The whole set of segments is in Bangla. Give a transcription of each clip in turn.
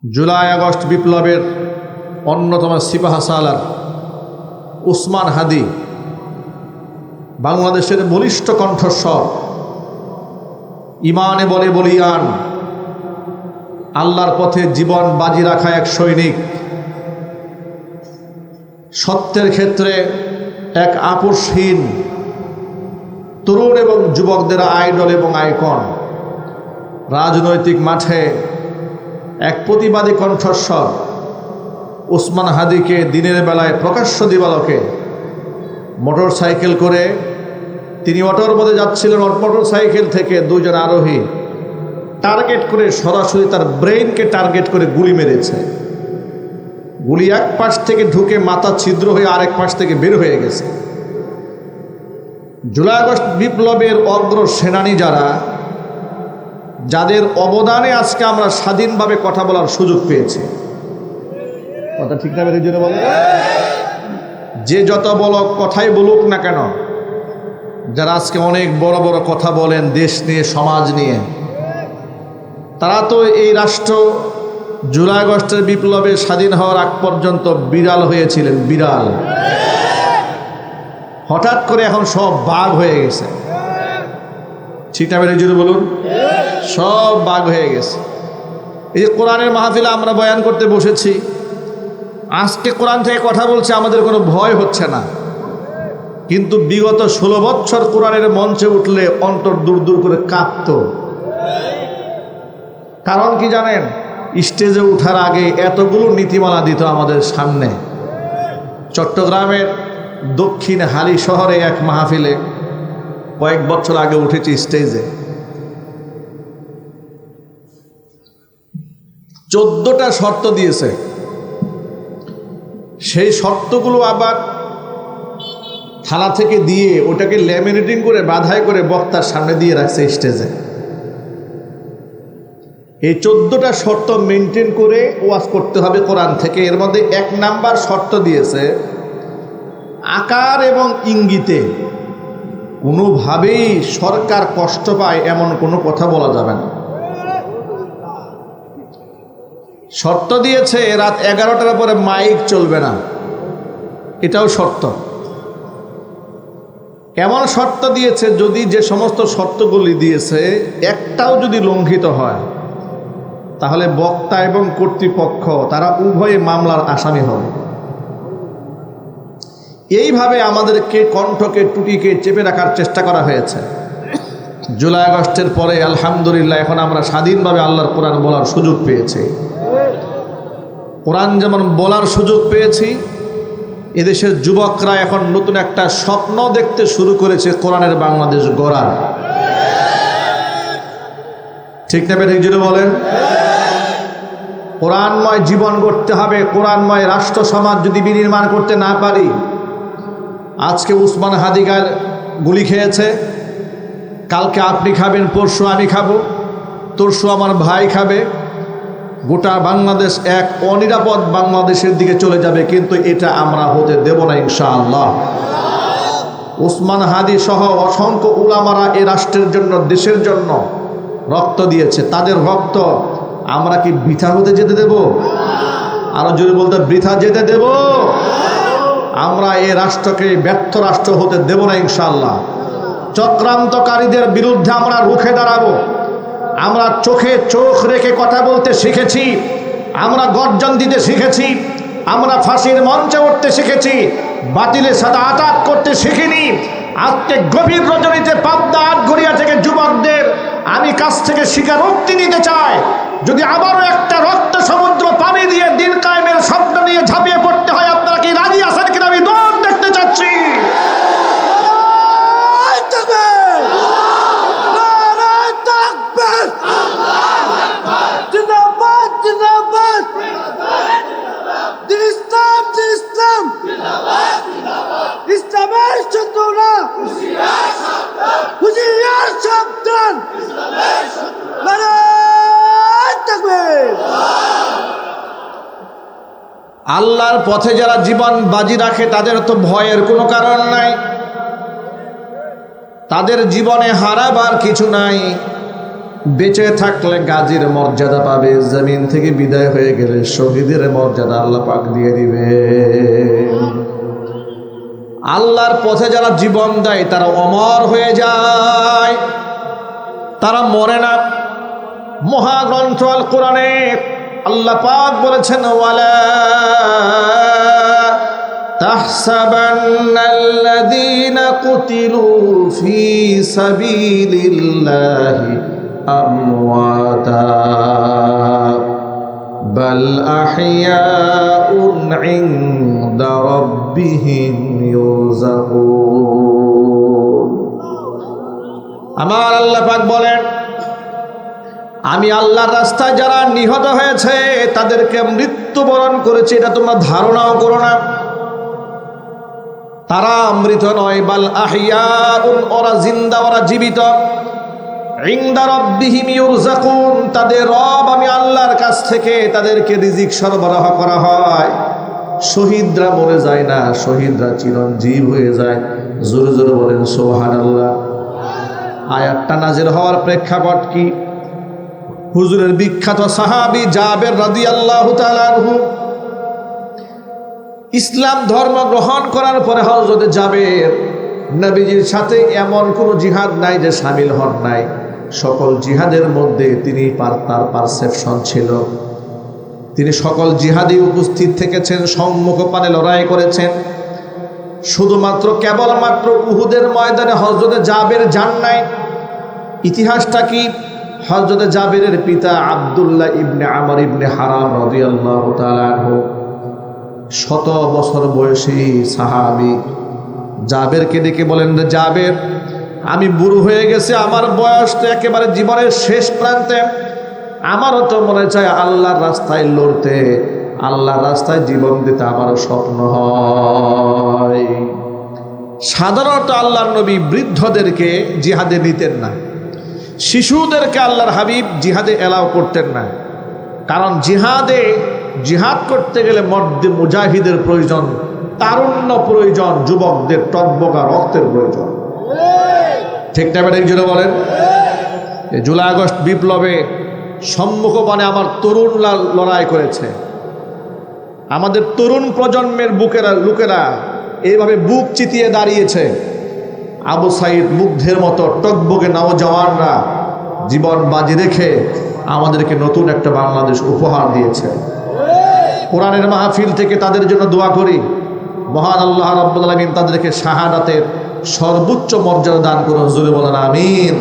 জুলাই আগস্ট বিপ্লবের অন্যতম সিপাহসালার উসমান হাদি বাংলাদেশের বলিষ্ঠ কণ্ঠস্বর, ইমানে বলে বলিয়ান, আল্লাহর পথে জীবন বাজি রাখা এক সৈনিক, সত্যের ক্ষেত্রে এক আপোষহীন তরুণ এবং যুবকদের আইডল এবং আইকন, রাজনৈতিক মাঠে এক প্রতিবাদী কণ্ঠস্বর উসমান হাদিকে দিনের বেলায় প্রকাশ্য দিবালোকে মোটর সাইকেল করে তিনি অটোর মধ্যে যাচ্ছিলেন, মোটর সাইকেল থেকে দুজন আরোহী টার্গেট করে সরাসরি তার ব্রেইনকে টার্গেট করে গুলি মেরেছে। গুলি এক পাশ থেকে ঢুকে মাথা ছিদ্র হয়ে আরেক পাশ থেকে বের হয়ে গেছে। জুলাই আগস্ট বিপ্লবের অগ্র সেনানী যারা, যাদের অবদানে আজকে আমরা স্বাধীনভাবে কথা বলার সুযোগ পেয়েছি, কথা ঠিক না বেরিয়ে বলে, যে যত বড় কথাই বলুক না কেন, যারা আজকে অনেক বড় বড় কথা বলেন দেশ নিয়ে, সমাজ নিয়ে, তারা তো এই রাষ্ট্র জুলাই আগস্টের বিপ্লবে স্বাধীন হওয়ার আগ পর্যন্ত বিড়াল হয়েছিলেন, বিড়াল। হঠাৎ করে এখন সব বাঘ হয়ে গেছে, ঠিক না বেরিয়ে বলুন, সব বাঘ হয়ে গেছে। এই যে কোরআনের মাহফিলে আমরা বয়ান করতে বসেছি, আজকে কোরআন থেকে কথা বলছে, আমাদের কোনো ভয় হচ্ছে না। কিন্তু বিগত 16 বছর কোরআনের মঞ্চে উঠলে অন্তর দূর দূর করে কাঁপত। কারণ কি জানেন? স্টেজে ওঠার আগে এতগুলো নীতিমালা দিত আমাদের সামনে। চট্টগ্রামের দক্ষিণ হালি শহরে এক মাহফিলে কয়েক বছর আগে উঠেছি স্টেজে, 14টা শর্ত দিয়েছে। সেই শর্তগুলো আবার থালা থেকে দিয়ে ওটাকে ল্যামিনেটিং করে বাধাই করে বক্তার সামনে দিয়ে রাখছে স্টেজে। এই 14টা শর্ত মেনটেন করে ওয়াজ করতে হবে কোরআন থেকে। এর মধ্যে 1 নাম্বার শর্ত দিয়েছে, আকার এবং ইঙ্গিতে কোনোভাবেই সরকার কষ্ট পায় এমন কোনো কথা বলা যাবে না। শর্ত দিয়েছে রাত 11টার পরে মাইক চলবে না, এটাও শর্ত। এমন শর্ত দিয়েছে, যদি যে সমস্ত শর্তগুলি দিয়েছে একটাও যদি লঙ্ঘিত হয়, তাহলে বক্তা এবং কর্তৃপক্ষ তারা উভয়ে মামলার আসামি হবে। এইভাবে আমাদেরকে কণ্ঠকে, টুটিকে চেপে রাখার চেষ্টা করা হয়েছে। জুলাই আগস্টের পরে আলহামদুলিল্লাহ এখন আমরা স্বাধীনভাবে আল্লাহর কোরআন বলার সুযোগ পেয়েছি। কোরআন যেমন বলার সুযোগ পেয়েছি, এদেশের যুবকরা এখন নতুন একটা স্বপ্ন দেখতে শুরু করেছে, কোরআনের বাংলাদেশ গড়ার। ঠিক না বেঠিক যদি বলেন? কোরআনময় জীবন গড়তে হবে। কোরআনময় রাষ্ট্র সমাজ যদি বিনির্মাণ করতে না পারি, আজকে উসমান হাদিগার গুলি খেয়েছে, কালকে আপনি খাবেন, পরশু আমি খাবো, তরশু আমার ভাই খাবে, গোটা বাংলাদেশ এক অনিরাপদ বাংলাদেশের দিকে চলে যাবে। কিন্তু এটা আমরা হতে দেব না ইনশাআল্লাহ। উসমান হাদি সহ অসংখ্য উলামারা এ রাষ্ট্রের জন্য, দেশের জন্য রক্ত দিয়েছে। তাদের রক্ত আমরা কি বৃথা হতে যেতে দেব? আরো জোরে বলতে, বৃথা যেতে দেব? আমরা এ রাষ্ট্রকে ব্যর্থ রাষ্ট্র হতে দেব না ইনশাআল্লাহ। চক্রান্তকারীদের বিরুদ্ধে আমরা রুখে দাঁড়াবো। আমরা চোখে চোখ রেখে কথা বলতে শিখেছি, আমরা গর্জন দিতে শিখেছি, আমরা ফাঁসির মঞ্চে উঠতে শিখেছি, বাতিলের সাথে আঘাত করতে শিখিনি। আজকে গভীর রজনীতে পাবনা আটঘরিয়া থেকে যুবকদের আমি কাছ থেকে স্বীকারোক্তি নিতে চাই, যদি আবারও একটা রক্ত সমুদ্র পানি দিয়ে দিন কায়েমের স্বপ্ন নিয়ে ঝাঁপিয়ে পড়তে হয়, আপনারা কি রাজি আছেন কিনা? আমি দৌড় দেখতে চাচ্ছি। আল্লাহর পথে যারা জীবন বাজি রাখে তাদের তো ভয়ের কোনো কারণ নাই, তাদের জীবনে হারাবার কিছু নাই। বেঁচে থাকলে গাজীর মর্যাদা পাবে, জমিন থেকে বিদায় হয়ে গেলে শহীদের মর্যাদা আল্লাহ পাক দিয়ে দিবে। আল্লাহর পথে যারা জীবন দেয় তারা অমর হয়ে যায়, তারা মরে না। মহাগ্রন্থ আল কোরআনে আল্লাহ পাক বলেছেন, ওয়ালা তাহসাবান্নাল্লাযীনা কুতিলু ফী সাবিলিল্লাহি আমওয়াতা বাল আহইয়াউন ইনদা রাব্বিহিম ইউরযাকুন। আমার আল্লাহ পাক বলেন, আমি আল্লাহর রাস্তায় যারা নিহত হয়েছে তাদেরকে মৃত্যুবরণ করেছে, এটা তোমরা ধারণাও করো না। তারা মৃত নয়, বাল আহইয়াউন, ওরা জিন্দা, ওরা জীবিত। ইনদা রাব্বিহিম ইউরযাকুন, তাদের রব আমি আল্লাহর কাছ থেকে তাদেরকে রিজিক সরবরাহ করা হয়। শহীদরা মরে যায় না, শহীদরা চিরঞ্জীব হয়ে যায়। জোরে জোরে বলেন সুবহানাল্লাহ। আয়াতটা নাযিল হওয়ার প্রেক্ষাপট কি? হুজুরের বিখ্যাত সাহাবী জাবের রাদিয়াল্লাহু তাআলা আনহু ইসলাম ধর্ম গ্রহণ করার পরে হযরত জাবের নবীজির সাথে এমন কোনো জিহাদ নাই যে শামিল হন নাই। সকল জিহাদের মধ্যে তিনি তার পারসেপশন ছিল, তিনি সকল জিহাদে উপস্থিত থেকেছেন, সম্মুখপানে লড়াই করেছেন। শুধুমাত্র কেবলমাত্র উহুদের ময়দানে হযরত জাবের যান নাই। ইতিহাসটা কি? হযরত জাবেরের পিতা আব্দুল্লাহ ইবনে আমর ইবনে হারাম রাদিয়াল্লাহু তাআলা আনহু 100 বছর বয়সী সাহাবী জাবেরকে ডেকে বলেন, জাবের, আমি বুড়ো হয়ে গেছি, আমার বয়স তো একেবারে জীবনের শেষ প্রান্তে, আমারও তো মনে চায় আল্লাহর রাস্তায় লড়তে, আল্লাহর রাস্তায় জীবন দিতে আমারও স্বপ্ন হয়। সাধারণত আল্লাহর নবী বৃদ্ধদেরকে জিহাদে নিতেন না, শিশুদেরকে আল্লাহর হাবিব জিহাদে এলাও করতেন না। কারণ জিহাদ করতে গেলে মর্দে মুজাহিদের প্রয়োজন, তারুণ্য প্রয়োজন, যুবকদের টকবকা রক্তের প্রয়োজন। ঠিক না বেটা? একজনে বলেন। এই জুলাই আগস্ট বিপ্লবে সম্মুখপানে আমার তরুণরা লড়াই করেছে। আমাদের তরুণ প্রজন্মের লোকেরা এইভাবে বুক চিতিয়ে দাঁড়িয়েছে। আবু সাইদ মুগ্ধের মতো টকবকে নওজওয়ানরা জীবন বাজি রেখে আমাদেরকে নতুন একটা বাংলাদেশ উপহার দিয়েছে। কোরআনের মাহফিল থেকে তাদের জন্য দোয়া করি, মহান আল্লাহ রাব্বুল আলামিন তাদেরকে শাহাদাতের সর্বোচ্চ মর্যাদা দান করুন। জোরে বলেন আমিন।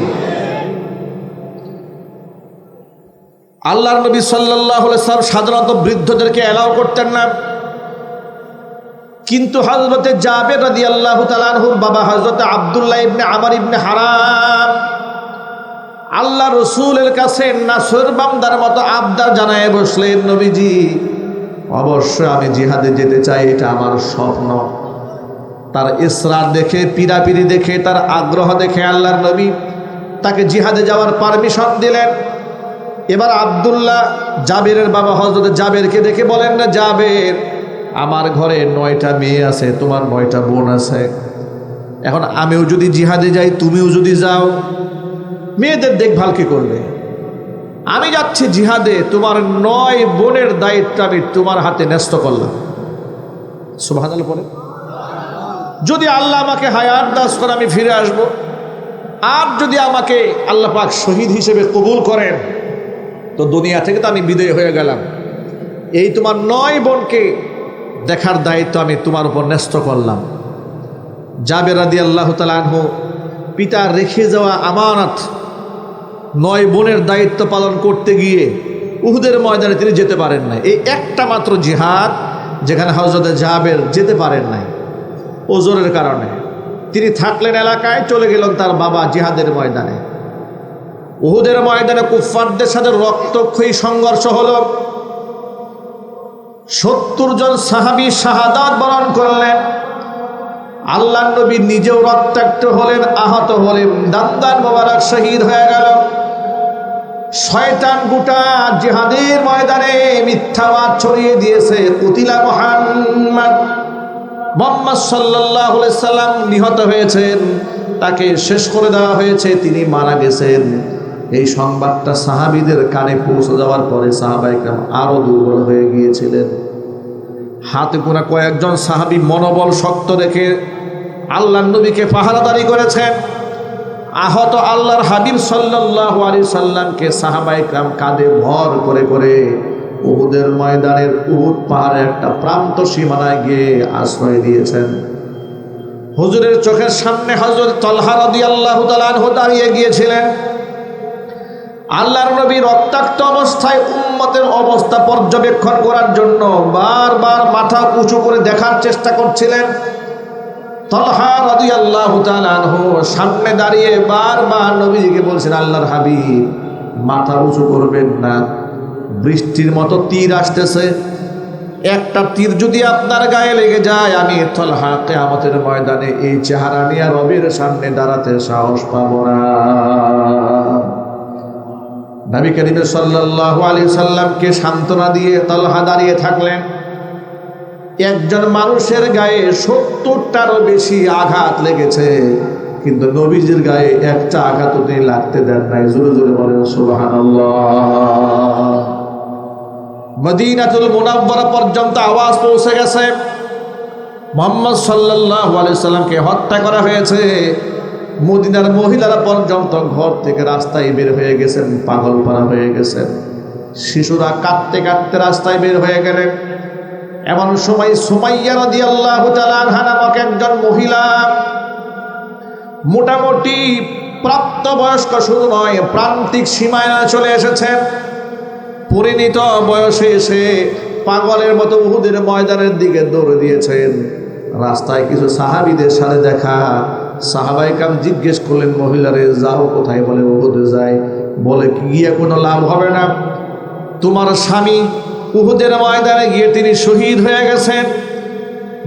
আল্লাহর নবী সাল্লাল্লাহু আলাইহি ওয়াসাল্লাম সাধারণত বৃদ্ধদেরকে এলাও করতেন না, কিন্তু হযরতে জাবের রাদিয়াল্লাহু তাআলা আনহুর বাবা হযরতে আব্দুল্লাহ ইবনে আমর ইবনে হারাম আল্লাহ রসুলের কাছে নাসর বান্দার মতো আবদার জানায় বসলেন, নবীজি অবশ্যই আমি জিহাদে যেতে চাই, এটা আমার স্বপ্ন। তার ইসরার দেখে, পিরাপিরি দেখে, তার আগ্রহ দেখে আল্লাহর নবী তাকে জিহাদে যাওয়ার পারমিশন দিলেন। এবার আব্দুল্লাহ জাবেরের বাবা হযরত জাবেরকে দেখে বলেন, না জাবের, আমার ঘরে 9টা মেয়ে আছে, তোমার 9টা বোন আছে। এখন আমিও যদি জিহাদে যাই, তুমিও যদি যাও, মেয়েদের দেখভাল কে করবে? আমি যাচ্ছি জিহাদে, তোমার 9 বোনের দায়িত্ব আমি তোমার হাতে ন্যস্ত করলাম। সুবহানাল্লাহ বলে। যদি আল্লাহ আমাকে হায়াত দাস করে আমি ফিরে আসব, আর যদি আমাকে আল্লাহ পাক শহীদ হিসেবে কবুল করেন তো দুনিয়া থেকে তো আমি বিদায় হয়ে গেলাম। এই তোমার 9 বোনকে দেখার দায়িত্ব আমি তোমার উপর ন্যস্ত করলাম। জাবের রাদিয়াল্লাহু তাআলা আনহু পিতা রেখে যাওয়া আমানত 9 বোনের দায়িত্ব পালন করতে গিয়ে উহুদের ময়দানে তিনি যেতে পারেন নাই। এই একটা মাত্র জিহাদ যেখানে হযরত জাবের যেতে পারেন নাই ওজরের কারণে। তিনি থাকলেন এলাকায়, চলে গেলেন তার বাবা জিহাদের ময়দানে। উহুদের ময়দানে কুফফারদের সাথে রক্তক্ষয়ী সংঘর্ষ হলো। 70 জন সাহাবী শাহাদাত বরণ করলেন। আল্লাহর নবী নিজেও রক্তাক্ত হলেন, আহত হলেন, দান্দান মোবারক শহীদ হয়ে গেল। শয়তান গোটা জিহাদের ময়দানে মিথ্যাবাদ ছড়িয়ে দিয়েছে, কুতিলা মুহাম্মদ সাল্লাল্লাহু আলাইহি সাল্লাম নিহত হয়েছেন, তাকে শেষ করে দেওয়া হয়েছে, তিনি মারা গেছেন। এই সংবাদটা সাহাবীদের কানে পৌঁছে যাওয়ার পরে সাহাবায়ে কেরাম আরো দুর্বল হয়ে গিয়েছিলেন। হাতে গোনা কয়েকজন সাহাবী মনোবল শক্ত রেখে আল্লাহর নবীকে পাহারাদারি করেছেন। আহত আল্লাহর হাবিব সাল্লাল্লাহু আলাইহি সাল্লামকে সাহাবায়ে কেরাম কাঁধে ভর করে করে উহুদের ময়দানের উহুদ পাহাড়ের একটা প্রান্ত সীমানায় গিয়ে আশ্রয় দিয়েছেন। হুজুরের চোখের সামনে হযরত তালহা রাদিয়াল্লাহু তাআলা আনহু দাঁড়িয়ে গিয়েছিলেন। আল্লাহর নবী রক্তাক্ত অবস্থায় উম্মতের অবস্থা পর্যবেক্ষণ করার জন্য বারবার মাথা উঁচু করে দেখার চেষ্টা করছিলেন। তালহা রাদিয়াল্লাহু তাআলা আনহু সামনে দাঁড়িয়ে বারবার নবীকে বলছেন, আল্লাহর হাবিব মাথা উঁচু করবেন না, বৃষ্টির মতো তীর আসতেছে, একটা তীর যদি আপনার গায়ে লেগে যায় আমি তালহা কিয়ামতের ময়দানে এই চেহারা নিয়ে রবের সামনে দাঁড়াতে সাহস পাবো না। নবী করিম সাল্লাল্লাহু আলাইহি সাল্লামকে সান্ত্বনা দিয়ে তালহা দাঁড়িয়ে থাকলেন। একজন মানুষের গায়ে 70টারও বেশি আঘাত লেগেছে, কিন্তু নবীজির গায়ে একটা আঘাত তিনি লাগতে দেন নাই। জোরে জোরে বলেন সুবহানাল্লাহ। মদিনাতুল মুনাওয়ারা পর্যন্ত আওয়াজ পৌঁছে গেছে মুহাম্মদ সাল্লাল্লাহু আলাইহি সাল্লামকে হত্যা করা হয়েছে। মদিনার মহিলারা পর্যন্ত ঘর থেকে রাস্তায় বের হয়ে গেছেন, পাগলপাড়া হয়ে গেছেন। শিশুরা কাঁদতে কাঁদতে রাস্তায় বের হয়ে গেলেন। এমন সময় সুমাইয়া রাদিয়াল্লাহু তাআলা আনহা নামক একজন মহিলা, মোটামুটি প্রাপ্তবয়স্ক শুধু নয়, প্রান্তিক সীমায় চলে এসেছেন। পরিণত বয়সে এসে পাগলের মতো উহুদের ময়দানের দিকে দৌড়ে দিয়েছেন। রাস্তায় কিছু সাহাবীদের সাথে দেখা। সাহাবায়ে কেরাম জিজ্ঞেস করলেন, মহিলারে যাও কোথায়? বলে উহুদে যাই। বলে গিয়ে কোনো লাভ হবে না, তোমার স্বামী উহুদের ময়দানে গিয়ে তিনি শহীদ হয়ে গেছেন।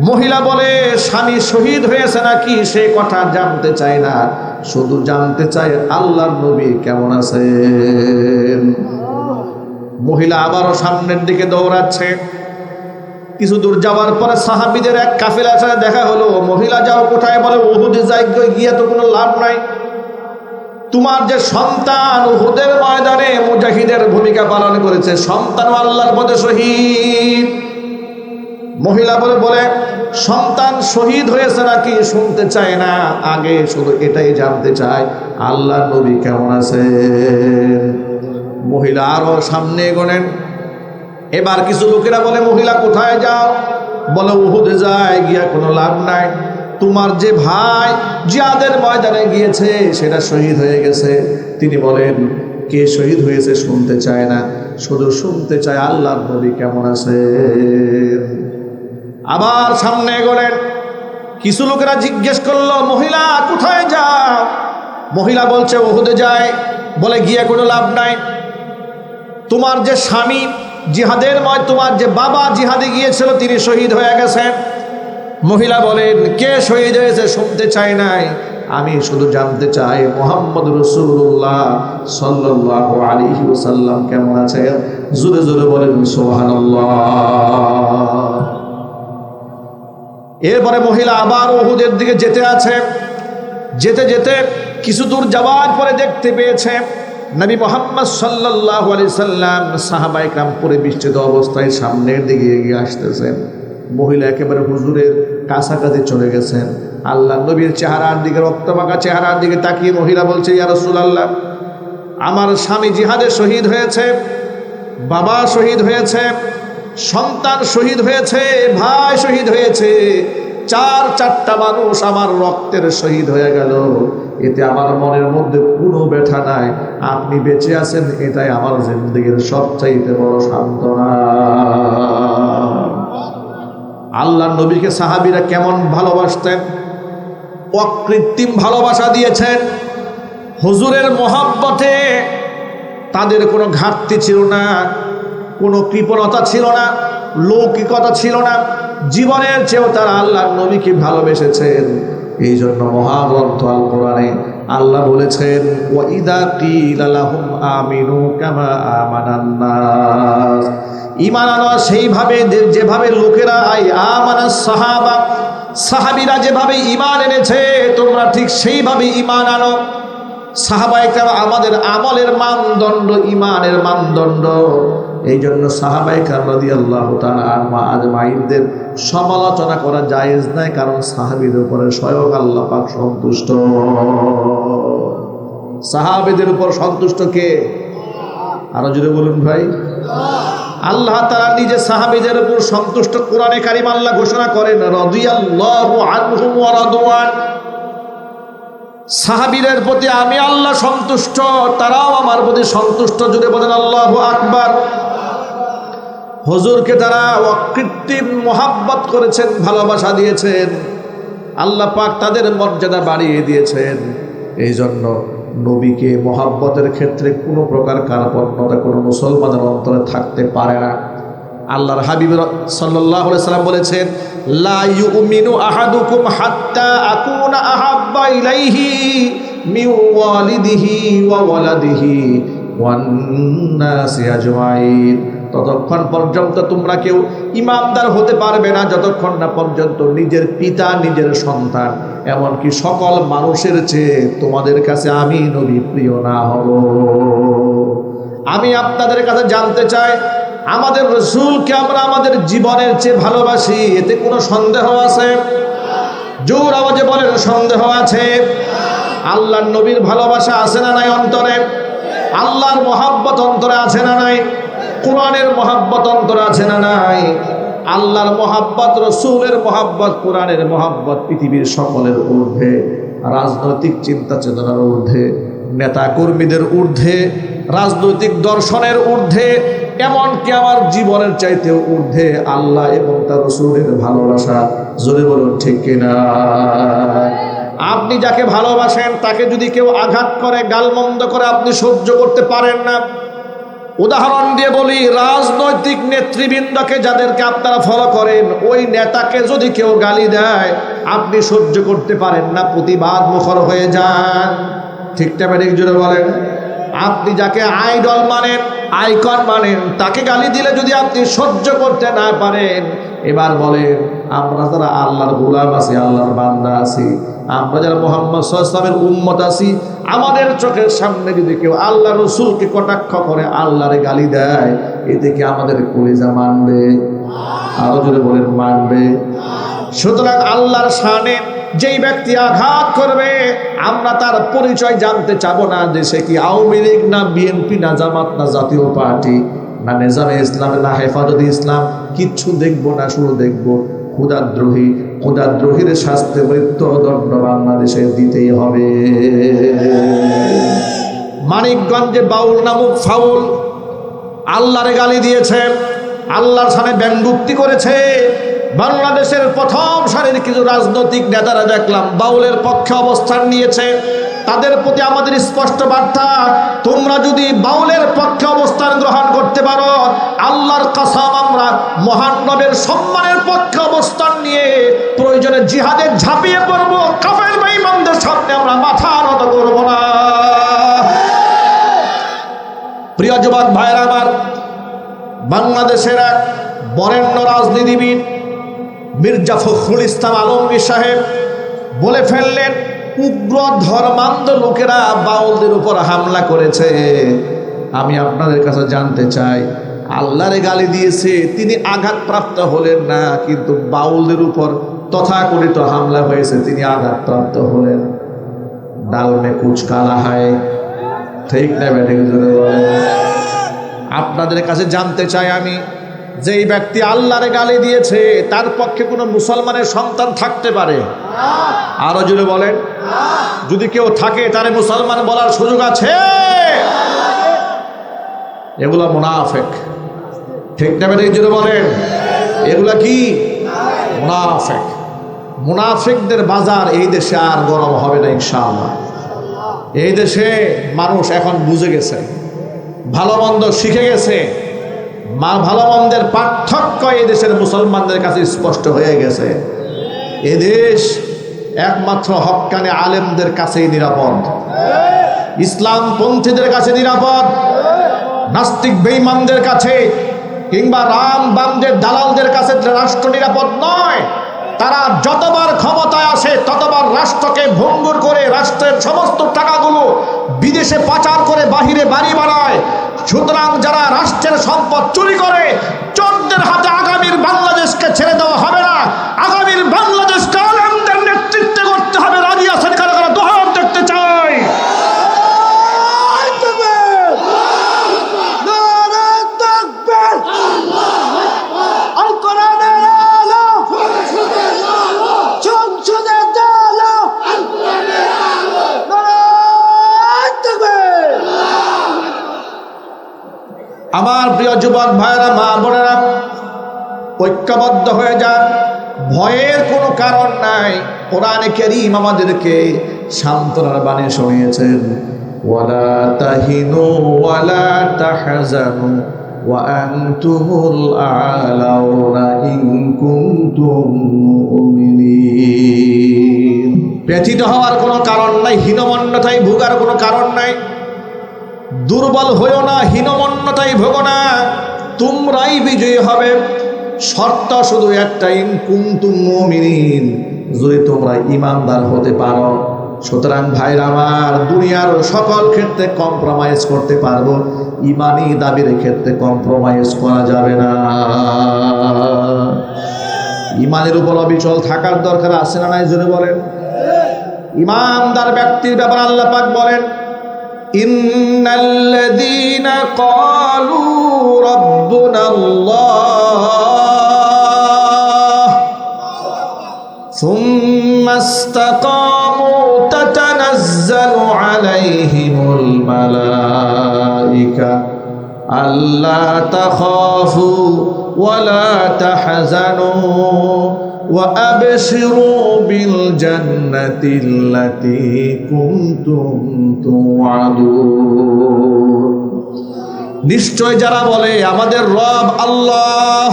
মহিলা বলে, স্বামী শহীদ হয়েছে নাকি সে কথা জানতে চাই না, শুধু জানতে চাই আল্লাহর নবী কেমন আছেন। মহিলা আবারও সামনের দিকে দৌড়াচ্ছে। কিছু দূর যাওয়ার পরে সাহাবীদের এক কাফেলার সাথে দেখা হলো। মহিলা যাও কোথায়? বলে উহুদে যাই, গিয়ে তো কোনো লাভ নাই, তোমার যে সন্তান উহুদের ময়দানে মুজাহিদের ভূমিকা পালন করেছে, সন্তান আল্লাহর পথে শহীদ। মহিলা বলে সন্তান শহীদ হয়েছে নাকি শুনতে চায় না, আগে শুধু এটাই জানতে চায় আল্লাহর নবী কেমন আছেন। মহিলা আরো সামনে এগোলেন। এবার কিছু লোকেরা বলে, মহিলা কোথায় যাও? বলে উহুদে যায়, গিয়া কোনো লাভ নাই, তোমার যে ভাই জিহাদের ময়দানে গিয়েছে সেটা শহীদ হয়ে গেছে। তিনি বলেন, কে শহীদ হয়েছে শুনতে চায় না, শুধু শুনতে চায় আল্লাহর নবী কেমন আছেন। আবার সামনে এগোলেন। কিছু লোকেরা জিজ্ঞেস করলো, মহিলা কোথায় যাও? মহিলা বলছে উহুদে যায়। বলে গিয়ে কোনো লাভ নাই, তোমার যে স্বামী জিহাদের তোমার যে বাবা জিহাদে গিয়েছিল তিনি শহীদ হয়ে গেছেন। মহিলা বলেন, কে শহীদ হয়েছে শুনতে চাই নাই, আমি শুধু জানতে চাই মুহাম্মদ রাসূলুল্লাহ সাল্লাল্লাহু আলাইহি ওয়াসাল্লাম কেমন আছেন। জোরে জোরে বলেন সুবহানাল্লাহ। এরপরে মহিলা আবার উহুদের দিকে যেতে আছে। যেতে যেতে কিছু দূর যাওয়ার পরে দেখতে পেয়েছে নবী মুহাম্মদ সাল্লাল্লাহু আলাইহি সাল্লাম সাহাবায়ে কেরাম পরিবেষ্টিত অবস্থায় সামনের দিকে এগিয়ে আসতেছেন। মহিলা একেবারে হুজুরের কাছাকাছি চলে গেছেন। আল্লাহ নবীর চেহারার দিকে, রক্তমাখা চেহারার দিকে তাকিয়ে মহিলা বলছে, ইয়া রাসূলুল্লাহ, আমার স্বামী জিহাদে শহীদ হয়েছে, বাবা শহীদ হয়েছে, সন্তান শহীদ হয়েছে, ভাই শহীদ হয়েছে, চারটা মানুষ আমার রক্তের শহীদ হয়ে গেল। এতে আমার মনের মধ্যে কোনো ব্যথা নাই, আপনি বেঁচে আছেন এটাই আমার জিন্দেগীর সবচাইতে বড় সান্ত্বনা। আল্লাহর নবীকে সাহাবীরা কেমন ভালোবাসতেন, অকৃত্রিম ভালোবাসা দিয়েছেন। হুজুরের মহব্বতে তাদের কোনো ঘাটতি ছিল না, কোনো কৃপণতা ছিল না, লৌকিকতা ছিল না। জীবনের চেয়েও তারা আল্লাহর নবীকে ভালোবেসেছেন। এই জন্য মহাগ্রন্থ আল কোরআনে আল্লাহ বলেছেন, ওয়া ইযা কিলা লাহুম আমিনু কামা আমানান নাস, ঈমান আনো সেইভাবে যেভাবে লোকেরা আমানাস সাহাবা, সাহাবীরা যেভাবে ঈমান এনেছে তোমরা ঠিক সেইভাবে ঈমান আনো। সাহাবায়ে কেরাম আমাদের আমলের মানদণ্ড, ইমানের মানদণ্ড। এই জন্য সাহাবায়ে কেরাম রাদিয়াল্লাহু তাআলা আজমাইনদের সমালোচনা করা জায়েজ নাই, কারণ সাহাবীদের উপরে স্বয়ং আল্লাহ পাক সন্তুষ্ট। সাহাবীদের উপর সন্তুষ্ট কে? আরো জোরে বলুন ভাই। আল্লাহ তাআলা নিজে সাহাবীদের উপর সন্তুষ্ট। কোরআনে কারীম আল্লাহ ঘোষণা করেন রাদিয়াল্লাহু আনহুম ওয়া রাদওয়ান, সাহাবীদের প্রতি আমি আল্লাহ সন্তুষ্ট, তারাও আমার প্রতি সন্তুষ্ট। জুড়ে বলেন আল্লাহু আকবার। হুজুরকে তারা অকৃত্রিম মোহাব্বত করেছেন, ভালোবাসা দিয়েছেন, আল্লাহ পাক তাদের মর্যাদা বাড়িয়ে দিয়েছেন। এই জন্য নবীকে মোহাব্বতের ক্ষেত্রে কোনো প্রকার কার্পণ্যতা কোনো মুসলমানের অন্তরে থাকতে পারে না। আল্লাহর হাবিব সাল্লাল্লাহু আলাইহি সাল্লাম বলেছেন, লা ইউমিনু আহাদুকুম হাত্তা আকুনা আহাব্বা ইলাইহি মিন ওয়ালিদিহি ওয়া ওয়ালাদিহি ওয়ান নাসি আজমাইন। ততক্ষণ পর্যন্ত তোমরা কেউ ইমানদার হতে পারবে না যতক্ষণ না পর্যন্ত নিজের পিতা, নিজের সন্তান, এমনকি সকল মানুষের চেয়ে তোমাদের কাছে আমি নবী প্রিয় না হব। আমি আপনাদের কাছে জানতে চাই, আমাদের রাসূলকে আমরা আমাদের জীবনের চেয়ে ভালোবাসি, এতে কোনো সন্দেহ আছে? জোর আওয়াজে বলেন সন্দেহ আছে? আল্লাহর নবীর ভালোবাসা আছে না নাই অন্তরে? আল্লাহর মহব্বত অন্তরে আছে না নাই? কোরআনের মহব্বত অন্তরে আছে না নাই? আল্লাহর মহব্বত, রাসূলের মহব্বত, কোরআনের মহব্বত পৃথিবীর সকলের ঊর্ধ্বে, রাজনৈতিক চিন্তা চেতনার ঊর্ধ্বে, নেতা কর্মীদের ঊর্ধ্বে, রাজনৈতিক দর্শনের ঊর্ধ্বে, এমনকি আমার জীবনের চাইতেও ঊর্ধ্বে আল্লাহ এবং তার রাসূলের ভালোবাসা। জোরে বলুন ঠিক কিনা? আপনি যাকে ভালোবাসেন তাকে যদি কেউ আঘাত করে, গালমন্দ করে, আপনি সহ্য করতে পারেন না। উদাহরণ দিয়ে বলি, রাজনৈতিক নেতৃবৃন্দকে যাদেরকে আপনারা ফলো করেন, ওই নেতাকে যদি কেউ গালি দেয় আপনি সহ্য করতে পারেন না, প্রতিবাদ মুখর হয়ে যান। ঠিকটা বেঠিক জোরে বলেন। আপনি যাকে আইডল মানেন, আইকন মানেন, তাকে গালি দিলে যদি আপনি সহ্য করতে না পারেন, এবার বলেন আমরা যারা আল্লাহর গোলাম আছি, আল্লাহর বান্দা আছি, আমরা যারা মুহাম্মদ সাল্লাল্লাহু আলাইহি ওয়াসাল্লামের উম্মত আছি, আমাদের চোখের সামনে যদি কেউ আল্লাহ রাসূলকে কটাক্ষ করে, আল্লাহরে গালি দেয়, এতে কি আমাদের কলিজা মানবে? আরো জোরে বলেন মানবে? সুতরাং আল্লাহর শানে যেই ব্যক্তি আঘাত করবে আমরা তার পরিচয় জানতে চাবো না, যে সে কি আওয়ামী লীগ না বিএনপি না জামাত না জাতীয় পার্টি না নিজামে ইসলাম না হেফাজতে ইসলাম, কিচ্ছু দেখবো না। শুধু দেখবো ক্ষুধাদ্রোহী, ক্ষুধাদ্রোহীর শাস্তি মৃত্যুদণ্ড বাংলাদেশে দিতেই হবে। মানিকগঞ্জে বাউল নামক ফাউল আল্লাহরে গালি দিয়েছে, আল্লাহর সামনে ব্যঙ্গোক্তি করেছে। বাংলাদেশের প্রথম সারির কিছু রাজনৈতিক নেতারা দেখলাম বাউলের পক্ষে অবস্থান নিয়েছে। তাদের প্রতি আমাদের স্পষ্ট বার্তা, তোমরা যদি বাউলের পক্ষে অবস্থান গ্রহণ করতে পারো, আল্লাহর কসম আমরা মহান নবের সম্মানের পক্ষে অবস্থান নিয়ে প্রয়োজনে জিহাদে ঝাঁপিয়ে পড়বো, কাফের বেঈমানদের সামনে আমরা মাথা নত করব না। প্রিয় যুবক ভাইরা আমার, বাংলাদেশের এক বরেণ্য রাজনীতিবিদ মির্জা ফখরুল ইসলাম আলমগীর সাহেব বলে ফেললেন, উগ্র ধর্মান্ধ লোকেরা বাউলদের উপর হামলা করেছে। আমি আপনাদের কাছে জানতে চাই, আল্লাহরে গালি দিয়েছে, তিনি আঘাতপ্রাপ্ত হলেন না, কিন্তু বাউলদের উপর তথাকথিত হামলা হয়েছে, তিনি আঘাতপ্রাপ্ত হলেন। ডাল মে কুচ কালা হয়, ঠিক না বেঠিক জোরে বলেন? আপনাদের কাছে জানতে চাই আমি, যেই ব্যক্তি আল্লাহরে গালি দিয়েছে তার পক্ষে কোনো মুসলমানের সন্তান থাকতে পারে? আরো জোরে বলেন। যদি কেউ থাকে তারে মুসলমান বলার সুযোগ আছে? এগুলা মুনাফিক, ঠিক না বেঠিক জোরে বলেন? এগুলা কি? মুনাফিক। মুনাফিকদের বাজার এই দেশে আর গরম হবে না ইনশাআল্লাহ। এই দেশে মানুষ এখন বুঝে গেছে, ভালো মন্দ শিখে গেছে, ভালো মন্দের পার্থক্য এই দেশের মুসলমানদের কাছে স্পষ্ট হয়ে গেছে। এদেশ একমাত্র হক্কানে আলেমদের কাছেই নিরাপদ, ইসলামপন্থীদের কাছে নিরাপদ, নাস্তিক বেঈমানদের কাছে কিংবা রাম বামদের দালালদের কাছে রাষ্ট্র নিরাপদ নয়। তারা যতবার ক্ষমতায় আসে ততবার রাষ্ট্রকে ভঙ্গুর করে রাষ্ট্রের সমস্ত টাকাগুলো বিদেশে পাচার করে বাহিরে বাড়ি বানায়। সুতরাং যারা রাষ্ট্রের সম্পদ চুরি করে চোরদের হাতে আগামীর বাংলাদেশকে ছেড়ে দেওয়া হবে না। আগামীর বাংলাদেশকে আলেমদের নেতৃত্বে করতে হবে। রাজি আছেন কারা কারা? দোহার দেখতে চাই। আমার প্রিয় যুবক ভাইরা, মা বোনেরা, ঐক্যবদ্ধ হয়ে যান। ভয়ের কোনো কারণ নাই। কোরআনে কারীম আমাদেরকে সান্ত্বনার বাণী শুনিয়েছেন, ওয়ালা তাহিনু ওয়ালা তাহজানু ওয়া আনতুমুল আ'লাউনা ইন কুনতুম মুমিনিন। ব্যথিত হওয়ার কোনো কারণ নাই, হীনমন্যতায় ভোগার কোনো কারণ নাই। দুর্বল হইও না, হীনমন্যতায় ভোগো না, তোমরাই বিজয়ী হবে। শর্ত শুধু একটা, ইন কুনতুম মুমিনিন, যদি তোমরা ঈমানদার হতে পারো। সুতরাং ভাইরা আমার, দুনিয়ার সকল ক্ষেত্রে কম্প্রোমাইজ করতে পারবো, ঈমানি দাবির ক্ষেত্রে কম্প্রোমাইজ করা যাবে না। ঈমানের উপর অবিচল থাকার দরকার আছে না নাই? জোরে বলেন। ঈমানদার ব্যক্তির ব্যাপারে আল্লাহ পাক বলেন, ইন্নাল্লাযীনা ক্বালু রাব্বুনাল্লাহ সুম্মা ইসতাকামু তাতানাজ্জালু আলাইহিমুল মালায়েকা আল্লা তাখাফু ওয়ালা তাহজানু وأبشروا بالجنة التي كنتم توعدون। নিশ্চয় যারা বলে আমাদের রব আল্লাহ,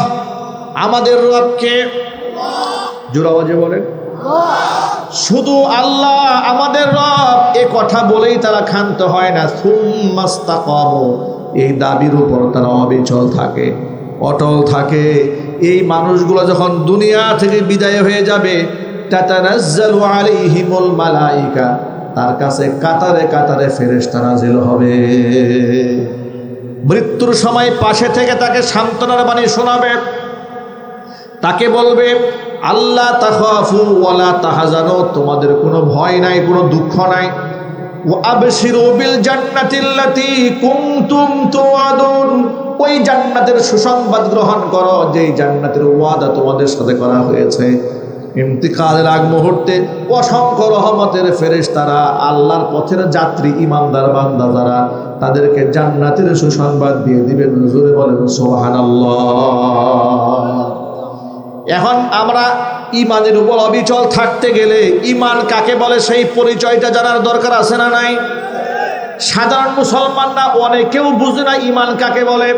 আমাদের রবকে জোরে আওয়াজে বলেন, শুধু আল্লাহ আমাদের রব, এ কথা বলেই তারা ক্ষান্ত হয় না। সুম্মা ইসতাকামু, এই দাবির উপর তারা অবিচল থাকে, অটল থাকে। এই মানুষগুলো যখন দুনিয়া থেকে বিদায় হয়ে যাবে, তাতানাজ্জালু আলাইহিমুল মালায়েকা, তার কাছে কাতারে কাতারে ফেরেশতা নাজিল হবে। মৃত্যুর সময় পাশে থেকে তাকে সান্ত্বনার বাণী শোনাবে, তাকে বলবে আল্লাহ তাখাফু ওয়ালা তাহজানু, তোমাদের কোনো ভয় নাই, কোনো দুঃখ নাই। ওয়া আবশিরু বিল জান্নাতিল্লাতী কুনতুম তুআদুন, ওই জান্নাতের সুসংবাদ গ্রহণ করো যেই জান্নাতের ওয়াদা তোমাদের সাথে করা হয়েছে। ইন্তিকালের আগ মুহূর্তে অসংখ্য রহমতের ফেরেশতারা, আল্লাহর পথের যাত্রী ঈমানদার বান্দা যারা, তাদেরকে জান্নাতের সুসংবাদ দিয়ে দিবেন। জোরে বলেন সুবহানাল্লাহ। এখন আমরা ঈমানের উপর অবিচল থাকতে গেলে ঈমান কাকে বলে সেই পরিচয়টা জানার দরকার আছে না নাই? সাধারণ মুসলমানরা অনেকেও বুঝে না ঈমান কাকে বলে।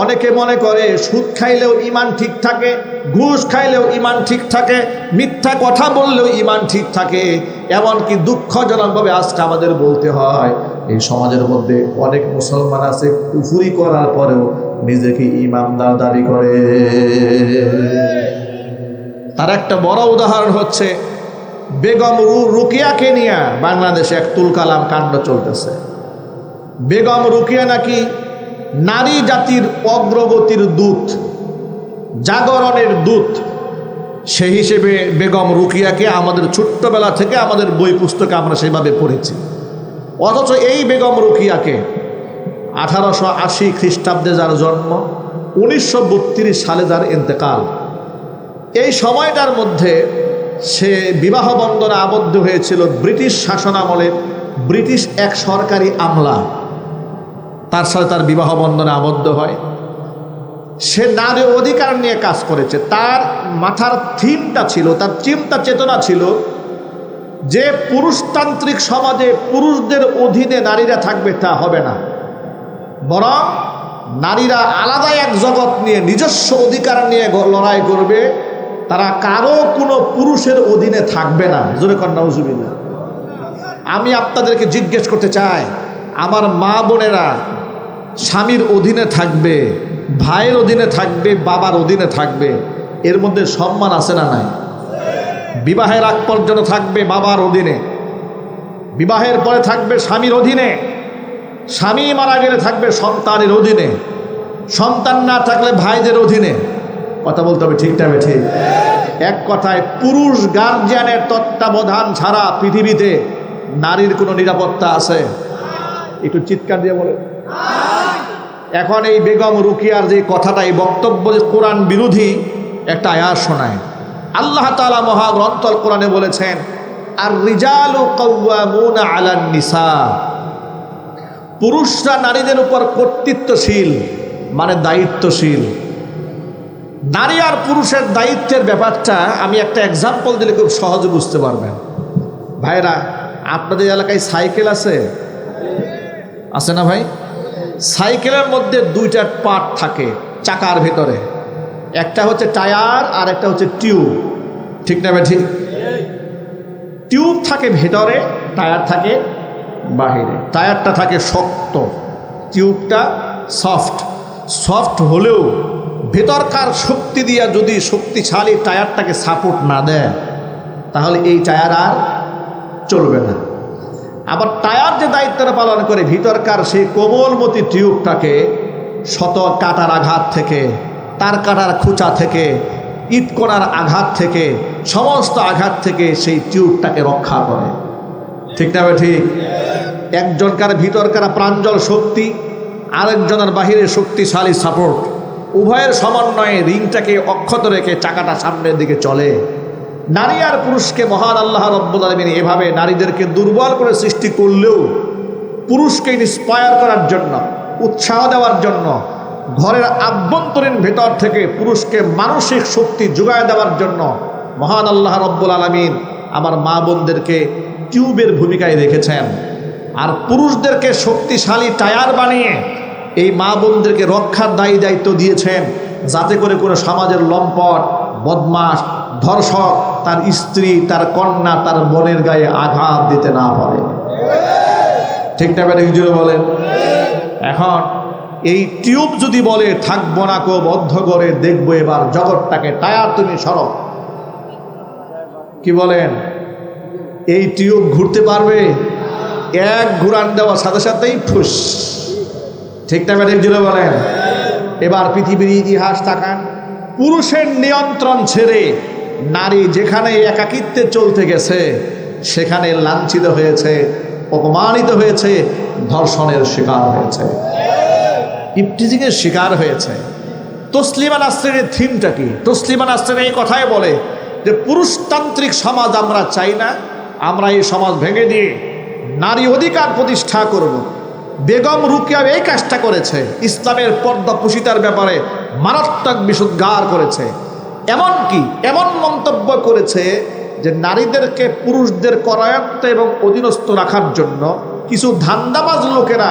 অনেকে মনে করে সুদ খাইলেও ঈমান ঠিক থাকে, ঘুষ খাইলেও ঈমান ঠিক থাকে, মিথ্যা কথা বললেও ঈমান ঠিক থাকে। এমনকি দুঃখজনকভাবে আজকে আমাদের বলতে হয়, এই সমাজের মধ্যে অনেক মুসলমান আছে কুফরি করার পরেও নিজেকে ঈমানদার দাবি করে। তার একটা বড় উদাহরণ হচ্ছে বেগম রুকিয়াকে নিয়ে বাংলাদেশে এক তুলকালাম কাণ্ড চলতেছে। বেগম রুকিয়া নাকি নারী জাতির অগ্রগতির দূত, জাগরণের দূত। সেই হিসেবে বেগম রুকিয়াকে আমাদের ছোট্টবেলা থেকে আমাদের বই পুস্তকে আমরা সেভাবে পড়েছি। অথচ এই বেগম রুকিয়াকে 1880 খ্রিস্টাব্দে যার জন্ম, 1932 সালে যার ইন্তেকাল, এই সময়টার মধ্যে সে বিবাহ বন্ধনে আবদ্ধ হয়েছিল ব্রিটিশ শাসনামলে। ব্রিটিশ এক সরকারি আমলা তার সাথে তার বিবাহ বন্ধনে আবদ্ধ হয়। সে নারী অধিকার নিয়ে কাজ করেছে। তার মাথার থিমটা ছিল, তার চিন্তা চেতনা ছিল যে পুরুষতান্ত্রিক সমাজে পুরুষদের অধীনে নারীরা থাকবে, তা হবে না। বরং নারীরা আলাদা এক জগৎ নিয়ে নিজস্ব অধিকার নিয়ে লড়াই করবে। তারা কারো কোনো পুরুষের অধীনে থাকবে না। জোরে কর নাউজুবিল্লাহ। আমি আপনাদেরকে জিজ্ঞেস করতে চাই, আমার মা বোনেরা স্বামীর অধীনে থাকবে, ভাইয়ের অধীনে থাকবে, বাবার অধীনে থাকবে, এর মধ্যে সম্মান আছে না নাই? বিবাহের আগ পর্যন্ত থাকবে বাবার অধীনে, বিবাহের পরে থাকবে স্বামীর অধীনে, স্বামী মারা গেলে থাকবে সন্তানের অধীনে, সন্তান না থাকলে ভাইদের অধীনে। কথা বলতে হবে, ঠিক টাইমে ঠিক। এক কথায় পুরুষ গার্জিয়ানের তত্ত্বাবধান ছাড়া পৃথিবীতে নারীর কোনো নিরাপত্তা আছে? একটু চিৎকার দিয়ে বলে। এখন এই বেগম রুকিয়ার যে কথাটা, এই বক্তব্য যে কোরআন বিরোধী একটা আয়াত শোনায়। আল্লাহ তাআলা মহাগ্রন্থ আল কোরআনে বলেছেন, আর রিজালু কাওয়ামুনা আলান নিসা, পুরুষরা নারীদের উপর কর্তৃত্বশীল, মানে দায়িত্বশীল। নারী আর পুরুষের দায়িত্বের ব্যাপারটা আমি একটা এক্সাম্পল দিলে খুব সহজে বুঝতে পারবেন। ভাইরা, আপনাদের এলাকায় সাইকেল আছে? আছে না ভাই? সাইকেলের মধ্যে দুইটা পার্ট থাকে চাকার ভেতরে, একটা হচ্ছে টায়ার আর একটা হচ্ছে টিউব, ঠিক না ভাই? ঠিক। টিউব থাকে ভেতরে, টায়ার থাকে বাহিরে। টায়ারটা থাকে শক্ত, টিউবটা সফট। সফট হলেও ভেতরকার শক্তি দিয়া যদি শক্তিশালী টায়ারটাকে সাপোর্ট না দেয়, তাহলে এই টায়ার আর চলবে না। আবার টায়ার যে দায়িত্বটা পালন করে, ভিতরকার সেই কোমলমতি টিউবটাকে শত কাটার আঘাত থেকে, তার কাটার খুঁচা থেকে, ইটকোনার আঘাত থেকে, সমস্ত আঘাত থেকে সেই টিউবটাকে রক্ষা করে, ঠিক না ভাই? ঠিক। একজনকার ভিতরকার প্রাঞ্জল শক্তি, আরেকজনের বাহিরে শক্তিশালী সাপোর্ট, উভয়ের সমন্বয়ে রিংটাকে অক্ষত রেখে চাকাটা সামনের দিকে চলে। নারী আর পুরুষকে মহান আল্লাহ রব্বুল আলামিন এভাবে নারীদেরকে দুর্বল করে সৃষ্টি করলেও পুরুষকে ইন্সপায়ার করার জন্য, উৎসাহ দেওয়ার জন্য, ঘরের আভ্যন্তরীণ ভেতর থেকে পুরুষকে মানসিক শক্তি যোগায় দেওয়ার জন্য মহান আল্লাহ রব্বুল আলামিন আমার মা বোনদেরকে টিউবের ভূমিকায় রেখেছেন। আর পুরুষদেরকে শক্তিশালী টায়ার বানিয়ে এই মা বোনদেরকে রক্ষার দায়িত্ব দিয়েছেন, যাতে করে কোনো সমাজের লম্পট, বদমাশ, ধর্ষক তার স্ত্রী, তার কন্যা, তার বোনের গায়ে আঘাত দিতে না পারে, ঠিক না ভাই? জুড়ে বলেন। এখন এই টিউব যদি বলে থাকবো না কো বদ্ধ করে, দেখবো এবার জগৎটাকে, টায়ার তুমি সরো, কি বলেন? এই টিউব ঘুরতে পারবে? এক ঘুরান দেওয়ার সাথে সাথেই ফুস, ঠিক না ভাই? জুড়ে বলেন। এবার পৃথিবীর ইতিহাস তাকান, পুরুষের নিয়ন্ত্রণ ছেড়ে নারী যেখানে একাকিত্বে চলতে গেছে, সেখানে লাঞ্ছিত হয়েছে, অপমানিত হয়েছে, ধর্ষণের শিকার হয়েছে, ইফটিজিংয়ের শিকার হয়েছে। তসলিমা নাসরিনের থিমটা কি? তসলিমা নাসরিন এই কথাই বলে যে পুরুষতান্ত্রিক সমাজ আমরা চাই না, আমরা এই সমাজ ভেঙে দিয়ে নারী অধিকার প্রতিষ্ঠা করব। বেগম রুকিয়া এই কাজটা করেছে, ইসলামের পর্দা পুশিতার ব্যাপারে মারাত্মক বিশুদ্ধার করেছে। এমনকি এমন মন্তব্য করেছে যে নারীদেরকে পুরুষদের করায়ত্ত এবং অধীনস্থ রাখার জন্য কিছু ধান্দাবাজ লোকেরা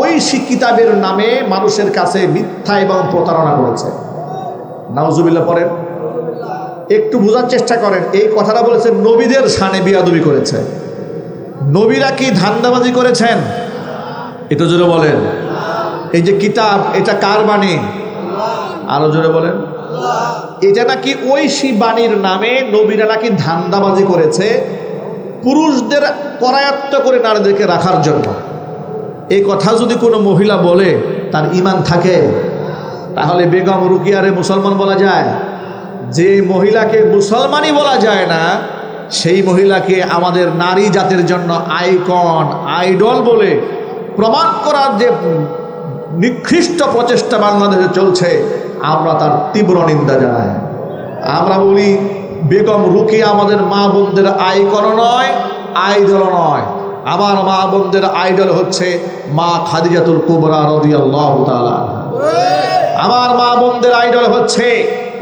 ঐশী কিতাবের নামে মানুষের কাছে মিথ্যা এবং প্রতারণা করেছে। নাউজুবিল্লাহ পড়েন। একটু বোঝার চেষ্টা করেন, এই কথাটা বলেছে নবীদের শানে বিয়াদবি করেছে। নবীরা কি ধান্দাবাজি করেছেন? একটু জোরে বলেন। এই যে কিতাব, এটা কার বাণী? আরো জোরে বলেন। এটা নাকি ঐশী বাণীর নামে নবীরা নাকি ধান্দাবাজি করেছে পুরুষদের করায়ত্ত করে নারীদেরকে রাখার জন্য। এই কথা যদি কোনো মহিলা বলে তার ঈমান থাকে, তাহলে বেগম রুকিয়ারে মুসলমান বলা যায়? যে মহিলাকে মুসলমানই বলা যায় না, সেই মহিলাকে আমাদের নারী জাতির জন্য আইকন, আইডল বলে প্রমাণ করার যে নিকৃষ্ট প্রচেষ্টা বাংলাদেশে চলছে, আমরা তার তীব্র নিন্দা জানাই। আমরা বলি বেগম রুকিয়া আমাদের মা বোনদের আইকন নয়, আইডল নয়। আমার মা বোনদের আইডল হচ্ছে মা খাদিজাতুল কুবরা রাদিয়াল্লাহু তাআলা। আমার মা বোনদের আইডল হচ্ছে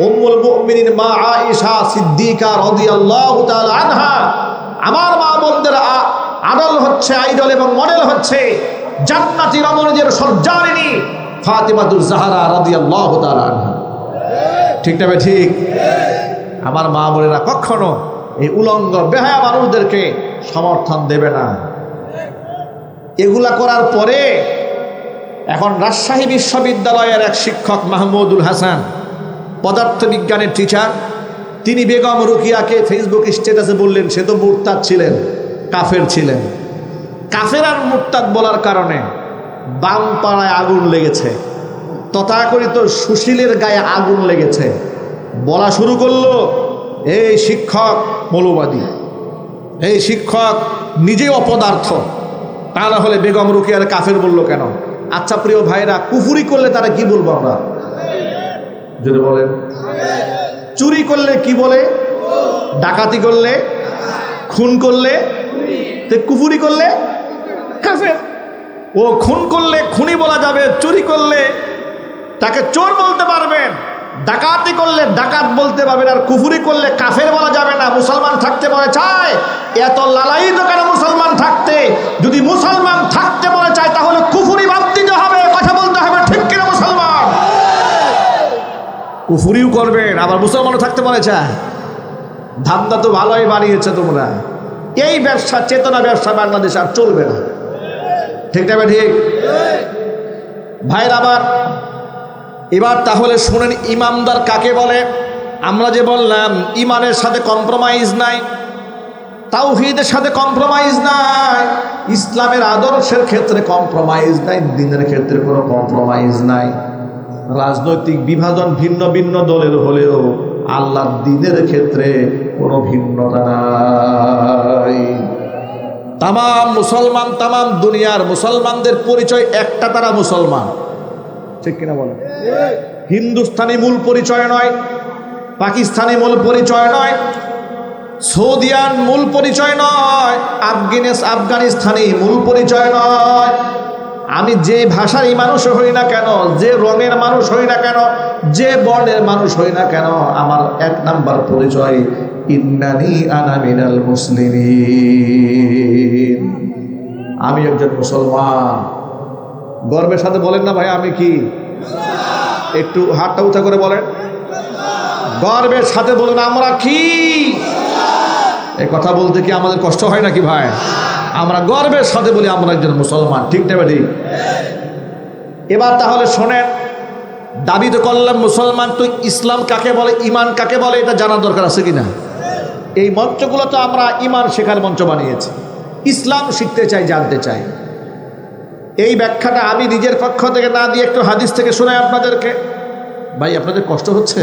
উম্মুল মুমিনিন মা আয়েশা সিদ্দিকা রাদিয়াল্লাহু তাআলা আনহা। আমার মা বোনদের আইডল হচ্ছে, আইডল এবং মডেল হচ্ছে জান্নাতি রমণীদের সর্দারিনী ফাতিমাতুজ জাহরা রাদিয়াল্লাহু তাআলা আনহা, ঠিক না? ঠিক। আমার মা বোনেরা কখনো এই উলঙ্গ বেহায়া মানুষদেরকে সমর্থন দেবে না। এগুলা করার পরে এখন রাজশাহী বিশ্ববিদ্যালয়ের এক শিক্ষক মাহমুদুল হাসান, পদার্থবিজ্ঞানের টিচার, তিনি বেগম রুকিয়াকে ফেসবুক স্ট্যাটাসে বললেন সে তো মুরতাদ ছিলেন, কাফের ছিলেন। কাফের আর মুরতাদ বলার কারণে বাম পাড়ায় আগুন লেগেছে, তথাকথিত সুশীলের গায়ে আগুন লেগেছে। বলা শুরু করলো, এই শিক্ষক মৌলবাদী, এই শিক্ষক নিজেই অপদার্থ, তা না হলে বেগম রুকিয়ার কাফের বললো কেন? আচ্ছা প্রিয় ভাইরা, কুফুরি করলে তারা কি বলবো আমরা? যদি বলেন চুরি করলে কি বলে? ডাকাতি করলে, খুন করলে, কুফুরি করলে কাফের। ও খুন করলে খুনি বলা যাবে, চুরি করলে তাকে চোর বলতে পারবেন, ডাকাতি করলে ডাকাত বলতে পারবেন, আর কুফুরি করলে কাফের বলা যাবে না। মুসলমান থাকতে মনে চায়, এত লালায়িত কেন মুসলমান থাকতে? যদি মুসলমান থাকতে মনে চায় তাহলে কুফুরি বাদ দিতে হবে, কথা বলতে হবে, ঠিক কিনা মুসলমান? কুফুরিও করবেন আবার মুসলমানও থাকতে মনে চায়। ধান্দা তো ভালোই বানিয়েছে তোমরা। এই ব্যবসা, চেতনা ব্যবসা বাংলাদেশ আর চলবে না, ঠিক না? ঠিক ভাইরা আবার এবার তাহলে শুনেন, ইমানদার কাকে বলে? আমরা যে বললাম ইমানের সাথে কম্প্রোমাইজ নাই, তাওহীদের সাথে কম্প্রোমাইজ নাই, ইসলামের আদর্শের ক্ষেত্রে কম্প্রোমাইজ নাই, দ্বীনের ক্ষেত্রে কোনো কম্প্রোমাইজ নাই। রাজনৈতিক বিভাজন ভিন্ন ভিন্ন দলের হলেও আল্লাহর দ্বীনের ক্ষেত্রে কোনো ভিন্নতা নাই। তামাম মুসলমান, তামাম দুনিয়ার মুসলমানদের পরিচয় একটা, তারা মুসলমান, ঠিক কিনা বলেন? হিন্দুস্তানি মূল পরিচয় নয়, পাকিস্তানি মূল পরিচয় নয়, সৌদিয়ান মূল পরিচয় নয়, আফগানিস্তানি মূল পরিচয় নয়। আমি যে ভাষারই মানুষ হই না কেন, যে রঙের মানুষ হই না কেন, যে বর্ণের মানুষ হই না কেন, আমার এক নাম্বার পরিচয় ইন্নানি আনা মিনাল মুসলিমিন, আমি একজন মুসলমান। গর্বের সাথে বলেন না ভাই, আমি কি? একটু হাতটা উঁচা করে বলেন, গর্বের সাথে বলেন আমরা কি? এই কথা বলতে কি আমাদের কষ্ট হয় নাকি ভাই? আমরা গর্বের সাথে বলি আমরা একজন মুসলমান, ঠিক না ঠিক? এবার তাহলে শোনেন, দাবি তো করলাম মুসলমান, তো ইসলাম কাকে বলে, ইমান কাকে বলে, এটা জানার দরকার আছে কিনা? এই মঞ্চগুলো তো আমরা ইমান শেখার মঞ্চ বানিয়েছি, ইসলাম শিখতে চাই, জানতে চাই। এই ব্যাখ্যাটা আমি নিজের পক্ষ থেকে না দিয়ে একটু হাদিস থেকে শোনাই আপনাদেরকে। ভাই আপনাদের কষ্ট হচ্ছে?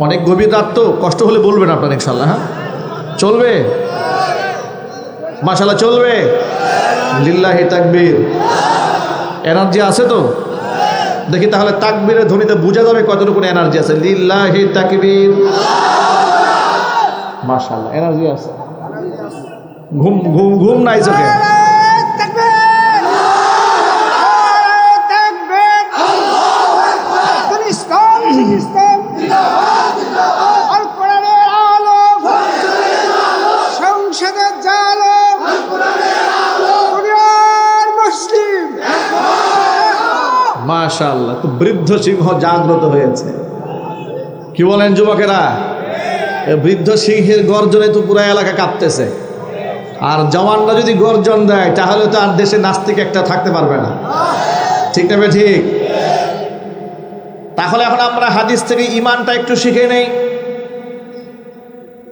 অনেক গভীর রাত তো, কষ্ট হলে বলবেন আপনারা ইনশাল্লাহ। হ্যাঁ চলবে, মাশাআল্লাহ চলবে। লিল্লাহি তাকবীর। এনার্জি আছে তো? দেখি তাহলে তাকবীরের ধ্বনিতে বোঝা যাবে কতটুকু এনার্জি আছে। লিল্লাহি তাকবীর, মাশাআল্লাহ এনার্জি আছে। ঘুম ঘুম ঘুম নাই চোখে? মাশাআল্লাহ, তো বৃদ্ধ সিংহ জাগ্রত হয়েছে। কি বলেন যুবকেরা? বৃদ্ধ সিংহের গর্জনে তো পুরো এলাকা কাঁপতেছে। আর জওয়ানরা যদি গর্জন দেয় তাহলে তো আর দেশে নাস্তিক একটা থাকতে পারবে না, ঠিক না? ঠিক। তাহলে এখন আমরা হাদিস থেকে ইমানটা একটু শিখে নেই।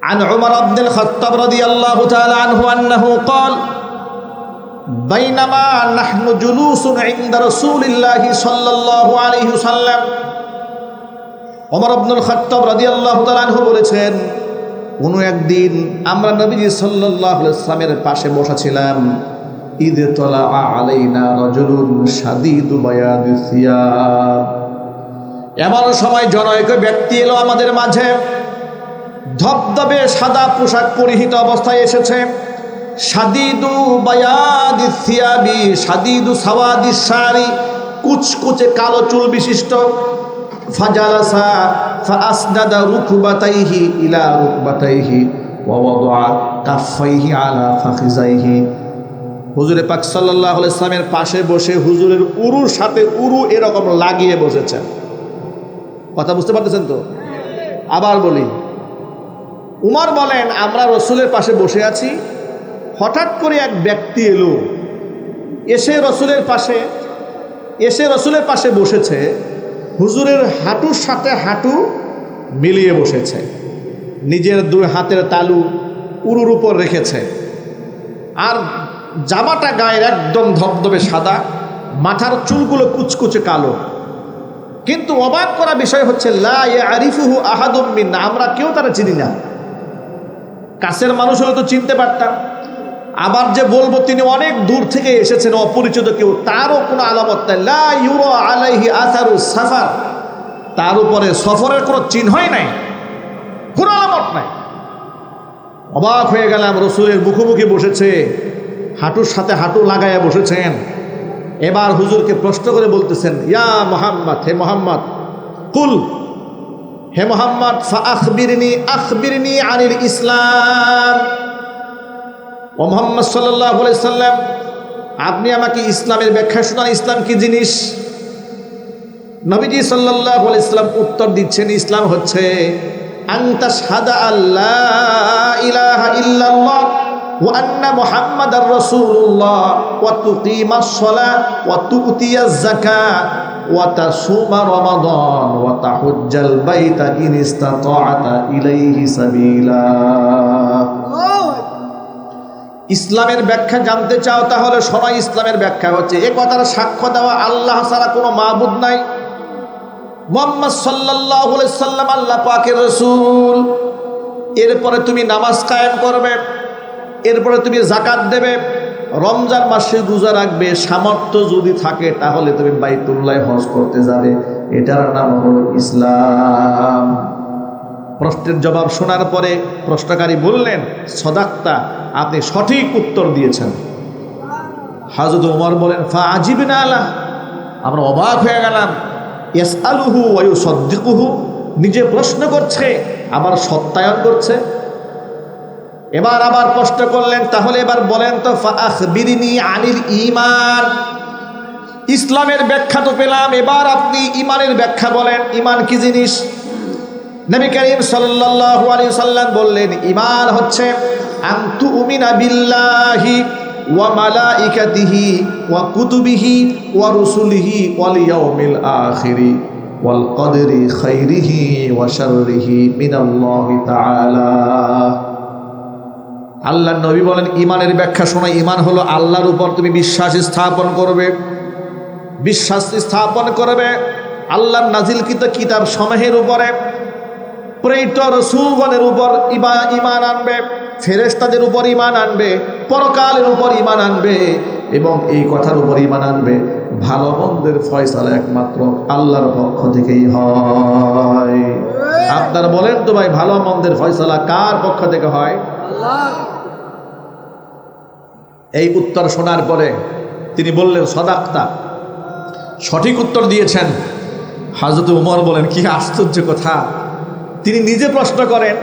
عن عمر بن الخطاب رضي الله تعالى عنه أنه قال بينما نحن جلوس عند رسول الله صلى الله عليه وسلم, ওমর ইবনুল খাত্তাব রাদিয়াল্লাহু তাআলা আনহু বলেছেন, কোনো একদিন আমরা নবীজি সাল্লাল্লাহু আলাইহি ওয়াসাল্লামের পাশে বসা ছিলাম। ইদ তালা আলাইনা রাজুলুন শাদীদু বায়াদিস সিয়াব, এমন সময় জনৈক ব্যক্তি এলো আমাদের মাঝে, ধবধবে সাদা পোশাক পরিহিত অবস্থায় এসেছে। শাদীদু বায়াদিস সিয়াবি শাদীদু সাওয়াদিস শারি, কুচকুচে কালো চুল বিশিষ্ট। ফাজালাসা ফাআসনাদা রুকবাতাইহি ইলা রুকবাতাইহি ওয়া ওয়াদাআ কাফাইহি আলা ফাখিজাইহি। হুজুরে পাক সাল্লাল্লাহু আলাইহি ওয়াসাল্লামের পাশে বসে হুজুরের উরুর সাথে উরু এরকম লাগিয়ে বসেছেন। কথা বুঝতে পারতেছেন তো? আবার বলি, উমর বলেন আমরা রসুলের পাশে বসে আছি, হঠাৎ করে এক ব্যক্তি এলো, এসে রসুলের পাশে বসেছে। হুজুরের হাঁটুর সাথে হাঁটু মিলিয়ে বসেছে, নিজের দুই হাতের তালু উরুর উপর রেখেছে, আর জামাটা গায়ের একদম ধবধবে সাদা, মাথার চুলগুলো কুচকুচে কালো। কিন্তু অবাক করা বিষয় হচ্ছে লা ইয়ারিফুহু আহাদুম মিন্না, আমরা কেউ তারা চিনি না। কাছের মানুষ হলে তো চিনতে পারতাম, আবার যে বলবো তিনি অনেক দূর থেকে এসেছেন, অপরিচিত কেউ, তারও কোনো আলামত নাই। লা ইউরা আলাইহি আসারু সাফার, তার উপরে সফরের কোনো চিহ্নই নাই, কোনো আলামত নাই। অবাক হয়ে গেলাম, রসুলের মুখোমুখি বসেছে, হাঁটুর সাথে হাঁটু লাগাইয়া বসেছেন। এবার হুজুরকে প্রশ্ন করে বলতেছেন, ইয়া মুহাম্মদ, হে মুহাম্মদ, কুল, হে মুহাম্মদ, আখবিরনি আনিল ইসলাম। ও মুহাম্মদ সাল্লাল্লাহু আলাইহি সাল্লাম, আপনি আমাকে ইসলামের ব্যাখ্যা শোনান, ইসলাম কি জিনিস? নবীজি সাল্লাল্লাহু আলাইহি সাল্লাম উত্তর দিচ্ছেন, ইসলাম হচ্ছে আনতা শাহাদা আল্লাহ ইলাহা ইল্লাল্লাহ ওয়া আন্না মুহাম্মাদার রাসূলুল্লাহ ওয়া তুকিমাস সালাহ ওয়া তুতিয়াজ যাকাত ওয়া তাসুমা রমাদান ওয়া তাহুজ্জাল বাইতা ইন ইসতাতা'তা ইলাইহি সাবিলা। ইসলামের ব্যাখ্যা জানতে চাও? তাহলে শোনো, ইসলামের ব্যাখ্যা হচ্ছে এ কথার সাক্ষ্য দেওয়া আল্লাহ ছাড়া কোনো মাবুদ নাই, মুহাম্মদ সাল্লাল্লাহু আলাইহি সাল্লাম আল্লাহ পাকের রাসূল। এরপরে তুমি নামাজ কায়েম করবে, এরপরে তুমি যাকাত দেবে, রমজান মাসে রোজা রাখবে, সামর্থ্য যদি থাকে তাহলে তুমি বাইতুল্লাহ হজ করতে যাবে। এটার নাম হলো ইসলাম। প্রশ্নের জবাব শোনার পরে প্রশ্নকারী বললেন, সদাক্তা, আপনি সঠিক উত্তর দিয়েছেন। হযরত ওমর বলেন, ফাআজিবনা আলাহ, আমরা অবাক হয়ে গেলাম। ইয়াসআলুহু ওয়া ইউসাদ্দিকুহু, নিজে প্রশ্ন করছে আবার সত্যায়ন করছে। এবার আবার প্রশ্ন করলেন, তাহলে এবার বলেন তো, ফাআখবিরনি আনিল ঈমান, ইসলামের ব্যাখ্যা তো পেলাম, এবার আপনি ঈমানের ব্যাখ্যা বলেন, ঈমান কি জিনিস? নবী করিম সাল্লাল্লাহু আলাইহি সাল্লাম বললেন, ঈমান হচ্ছে আন তুমিনা বিল্লাহি ওয়া মালাইকাতিহি ওয়া কুতুবিহি ওয়া রুসুলিহি ওয়াল ইয়াউমিল আখিরি ওয়াল কদরি খাইরিহি ওয়া শাররিহি মিনাল্লাহি তাআলা। আল্লাহর নবী বলেন, ঈমানের ব্যাখ্যা শোনো, ঈমান হলো আল্লাহর উপর তুমি বিশ্বাস স্থাপন করবে, বিশ্বাস স্থাপন করবে আল্লাহর নাজিলকৃত কিতাব সমূহের উপরে, প্রেরিত রাসূলগণের উপর ঈমান আনবে, ফেরেশতাদের উপর ঈমান আনবে, পরকালের উপর ঈমান আনবে, এবং এই কথার উপর ঈমান আনবে ভালো মন্দের ফয়সালা একমাত্র আল্লাহর পক্ষ থেকেই হয়। আপনারা বলেন তো ভাই, ভালো মন্দের ফয়সালা কার পক্ষ থেকে হয়? আল্লাহ। এই উত্তর শোনার পরে তিনি বললেন, সদাক্তা, সঠিক উত্তর দিয়েছেন। হযরত ওমর বলেন, কি আশ্চর্য কথা, তিনি নিজে প্রশ্ন করেন,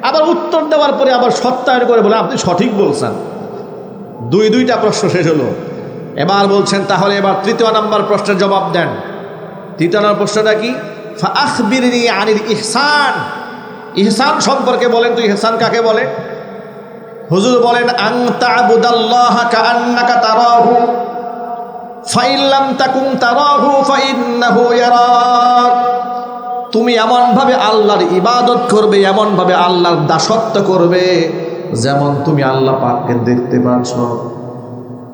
আবার উত্তর দেওয়ার পরে আবার সত্যায়ন করে বলে, আপনি সঠিক বলছেন। দুইটা প্রশ্ন শেষ হলো। এবার বলছেন, তাহলে এবার তৃতীয় নম্বর প্রশ্নের জবাব দেন। তৃতীয় নম্বর প্রশ্নটা কি? ফাআখবিরনি আনিল ইহসান, ইহসান সম্পর্কে বলেন তো, ইহসান কাকে বলে? হুজুর বলেন, আন তা'বুদাল্লাহা কাআন্নাকা তারাহু ফাইন লাম তাকুন তারাহু ফাইন্নাহু ইয়ারাক। তুমি এমনভাবে আল্লাহর ইবাদত করবে, এমনভাবে আল্লাহর দাসত্ব করবে যেমন তুমি আল্লাহ পাককে দেখতে পাচ্ছ।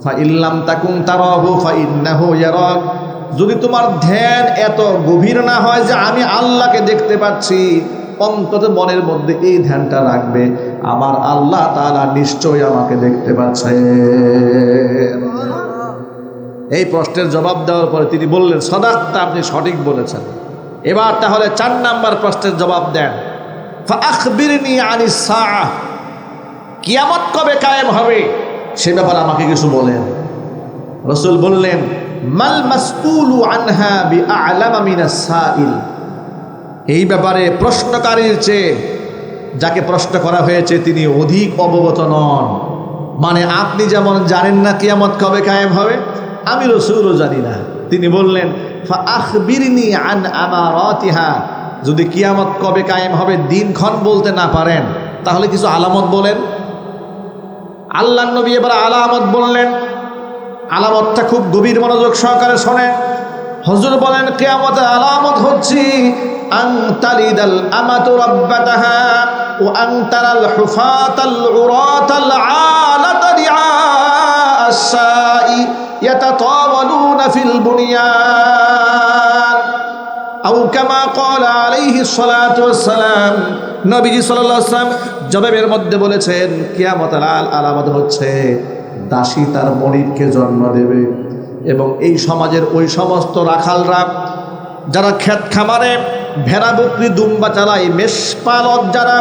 ফাইন লাম তাকুন তারাহু ফাইন্নাহু ইয়ারাক, যদি তোমার ধ্যান এত গভীর না হয় যে আমি আল্লাহকে দেখতে পাচ্ছি, অন্তত মনের মধ্যে এই ধ্যানটা রাখবে, আমার আল্লাহ তাআলা নিশ্চয়ই আমাকে দেখতে পাচ্ছে। এই প্রশ্নের জবাব দেওয়ার পরে তিনি বললেন, সদাক্তা, আপনি সঠিক বলেছেন। এবার তাহলে 4 নাম্বার প্রশ্নের জবাব দেন। ফাআখবিরনি আনিস সাআহ, কিয়ামত কবে কায়েম হবে সে ব্যাপারে আমাকে কিছু বলেন। রাসূল বললেন, মাল মাসউলু আনহা বিআ'লামা মিনাস সাইল, এই ব্যাপারে প্রশ্নকারীর চেয়ে যাকে প্রশ্ন করা হয়েছে তিনি অধিক অবগত নন। মানে আপনি যেমন জানেন না কিয়ামত কবে কায়েম হবে, আমি রাসূলও জানি না। তিনি বললেন, ফাআখবিরনি আন আমারাতিহা, যদি কিয়ামত কবে কায়েম হবে দিনক্ষণ বলতে না পারেন তাহলে কিছু আলামত বলেন। আল্লাহর নবী এবার আলামত বললেন। আলামতটা খুব গভীর মনোযোগ সহকারে শোনেন। হুজুর বলেন কিয়ামতের আলামত হচ্ছে আন তালিদাল আমাতু রাব্বাতাহা ওয়া আন তারাল হুফাতাল উরাতাল আলাতা রিআ আস-সাই ইয়াতাতাওয়ালুনা ফিল বুনিয়ান আও কামা ক্বালা আলাইহিস সালাতু ওয়াস সালাম। নবীজি সাল্লাল্লাহু আলাইহি ওয়াসাল্লাম জবাবের মধ্যে বলেছেন কিয়ামতের আলামত হচ্ছে দাসী তার মনিবকে জন্ম দেবে। এবং এই সমাজের ওই সমস্ত রাখালরা যারা ক্ষেত খামারে ভেড়া বকরি দুম্বা চালায়, মেষপালক যারা,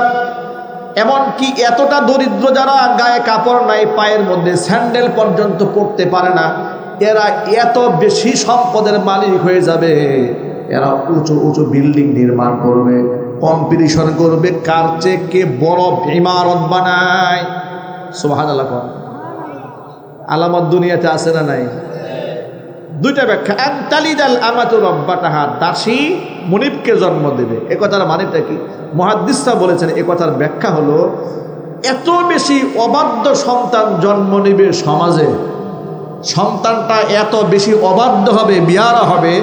এমনকি এতটা দরিদ্র যারা গায়ে কাপড় নাই, পায়ের মধ্যে স্যান্ডেল পর্যন্ত পরতে পারে না, এরা এত বেশি সম্পদের মালিক হয়ে যাবে। এরা উঁচু উঁচু বিল্ডিং নির্মাণ করবে, কম্পিটিশন করবে কার চেয়ে কে বড় ইমারত বানায়। সুবহানাল্লাহ। আলামত দুনিয়াতে আছে না নাই? দুইটা ব্যাখ্যা। আনতালিদাল আমাতু রাব্বাতাহা, দাসী মুনিবকে জন্ম দেবে। এ কথার মানেটা কি? মুহাদ্দিসরা বলেছেন এ কথার ব্যাখ্যা হলো এত বেশি অবাধ্য সন্তান জন্ম নেবে সমাজে, সন্তানটা এত বেশি অবাধ্য হবে, বিয়ারা হবে,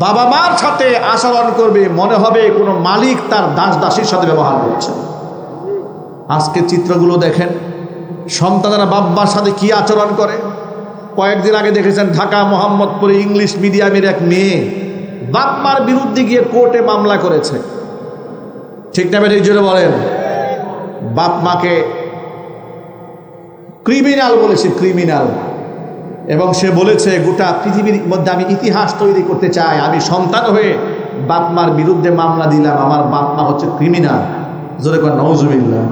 বাবা মার সাথে আচরণ করবে মনে হবে কোনো মালিক তার দাস দাসীর সাথে ব্যবহার করছে। আজকে চিত্রগুলো দেখেন, সন্তানেরা বাবার সাথে কি আচরণ করে। কয়েকদিন আগে দেখেছেন ঢাকা মোহাম্মদপুরে ইংলিশ মিডিয়ামের এক মেয়ে বাপ মার বিরুদ্ধে গিয়ে কোর্টে মামলা করেছে। ঠিক না বেঠিক জোরে বলেন? বাপ মাকে ক্রিমিনাল বলেছে, ক্রিমিনাল। এবং সে বলেছে গোটা পৃথিবীর মধ্যে আমি ইতিহাস তৈরি করতে চাই, আমি সন্তান হয়ে বাপ মার বিরুদ্ধে মামলা দিলাম, আমার বাপ মা হচ্ছে ক্রিমিনাল। জোরে কর নাউজুবিল্লাহ।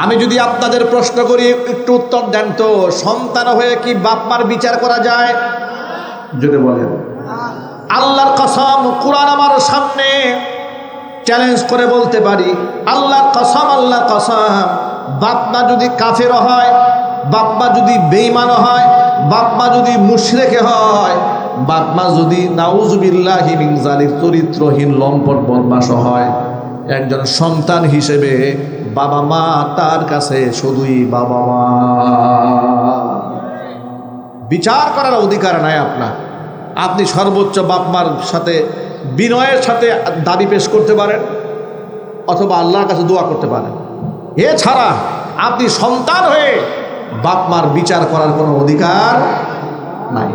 আমি যদি আপনাদের প্রশ্ন করি একটু উত্তর দেন তো, সন্তান হয়ে কি বাপ মার বিচার করা যায়? যদি বলেন আল্লাহর কসম, কুরআন আমার সামনে চ্যালেঞ্জ করে বলতে পারি, আল্লাহর কসম, আল্লাহর কসম, বাপ মা যদি কাফের হয়, বাপ মা যদি বেঈমান হয়, বাপ মা যদি মুশরিক হয়, বাপ মা যদি নাউজুবিল্লাহি মিন যালিক চরিত্রহীন লম্পট বদমাশ হয়, একজন সন্তান হিসেবে বাবা মা তার কাছে শুধুই বাবা মা। বিচার করার অধিকার নাই আপনার। আপনি সর্বোচ্চ বাপ মার সাথে বিনয়ের সাথে দাবি পেশ করতে পারেন অথবা আল্লাহর কাছে দোয়া করতে পারেন। এছাড়া আপনি সন্তান হয়ে বাপ মার বিচার করার কোনো অধিকার নাই।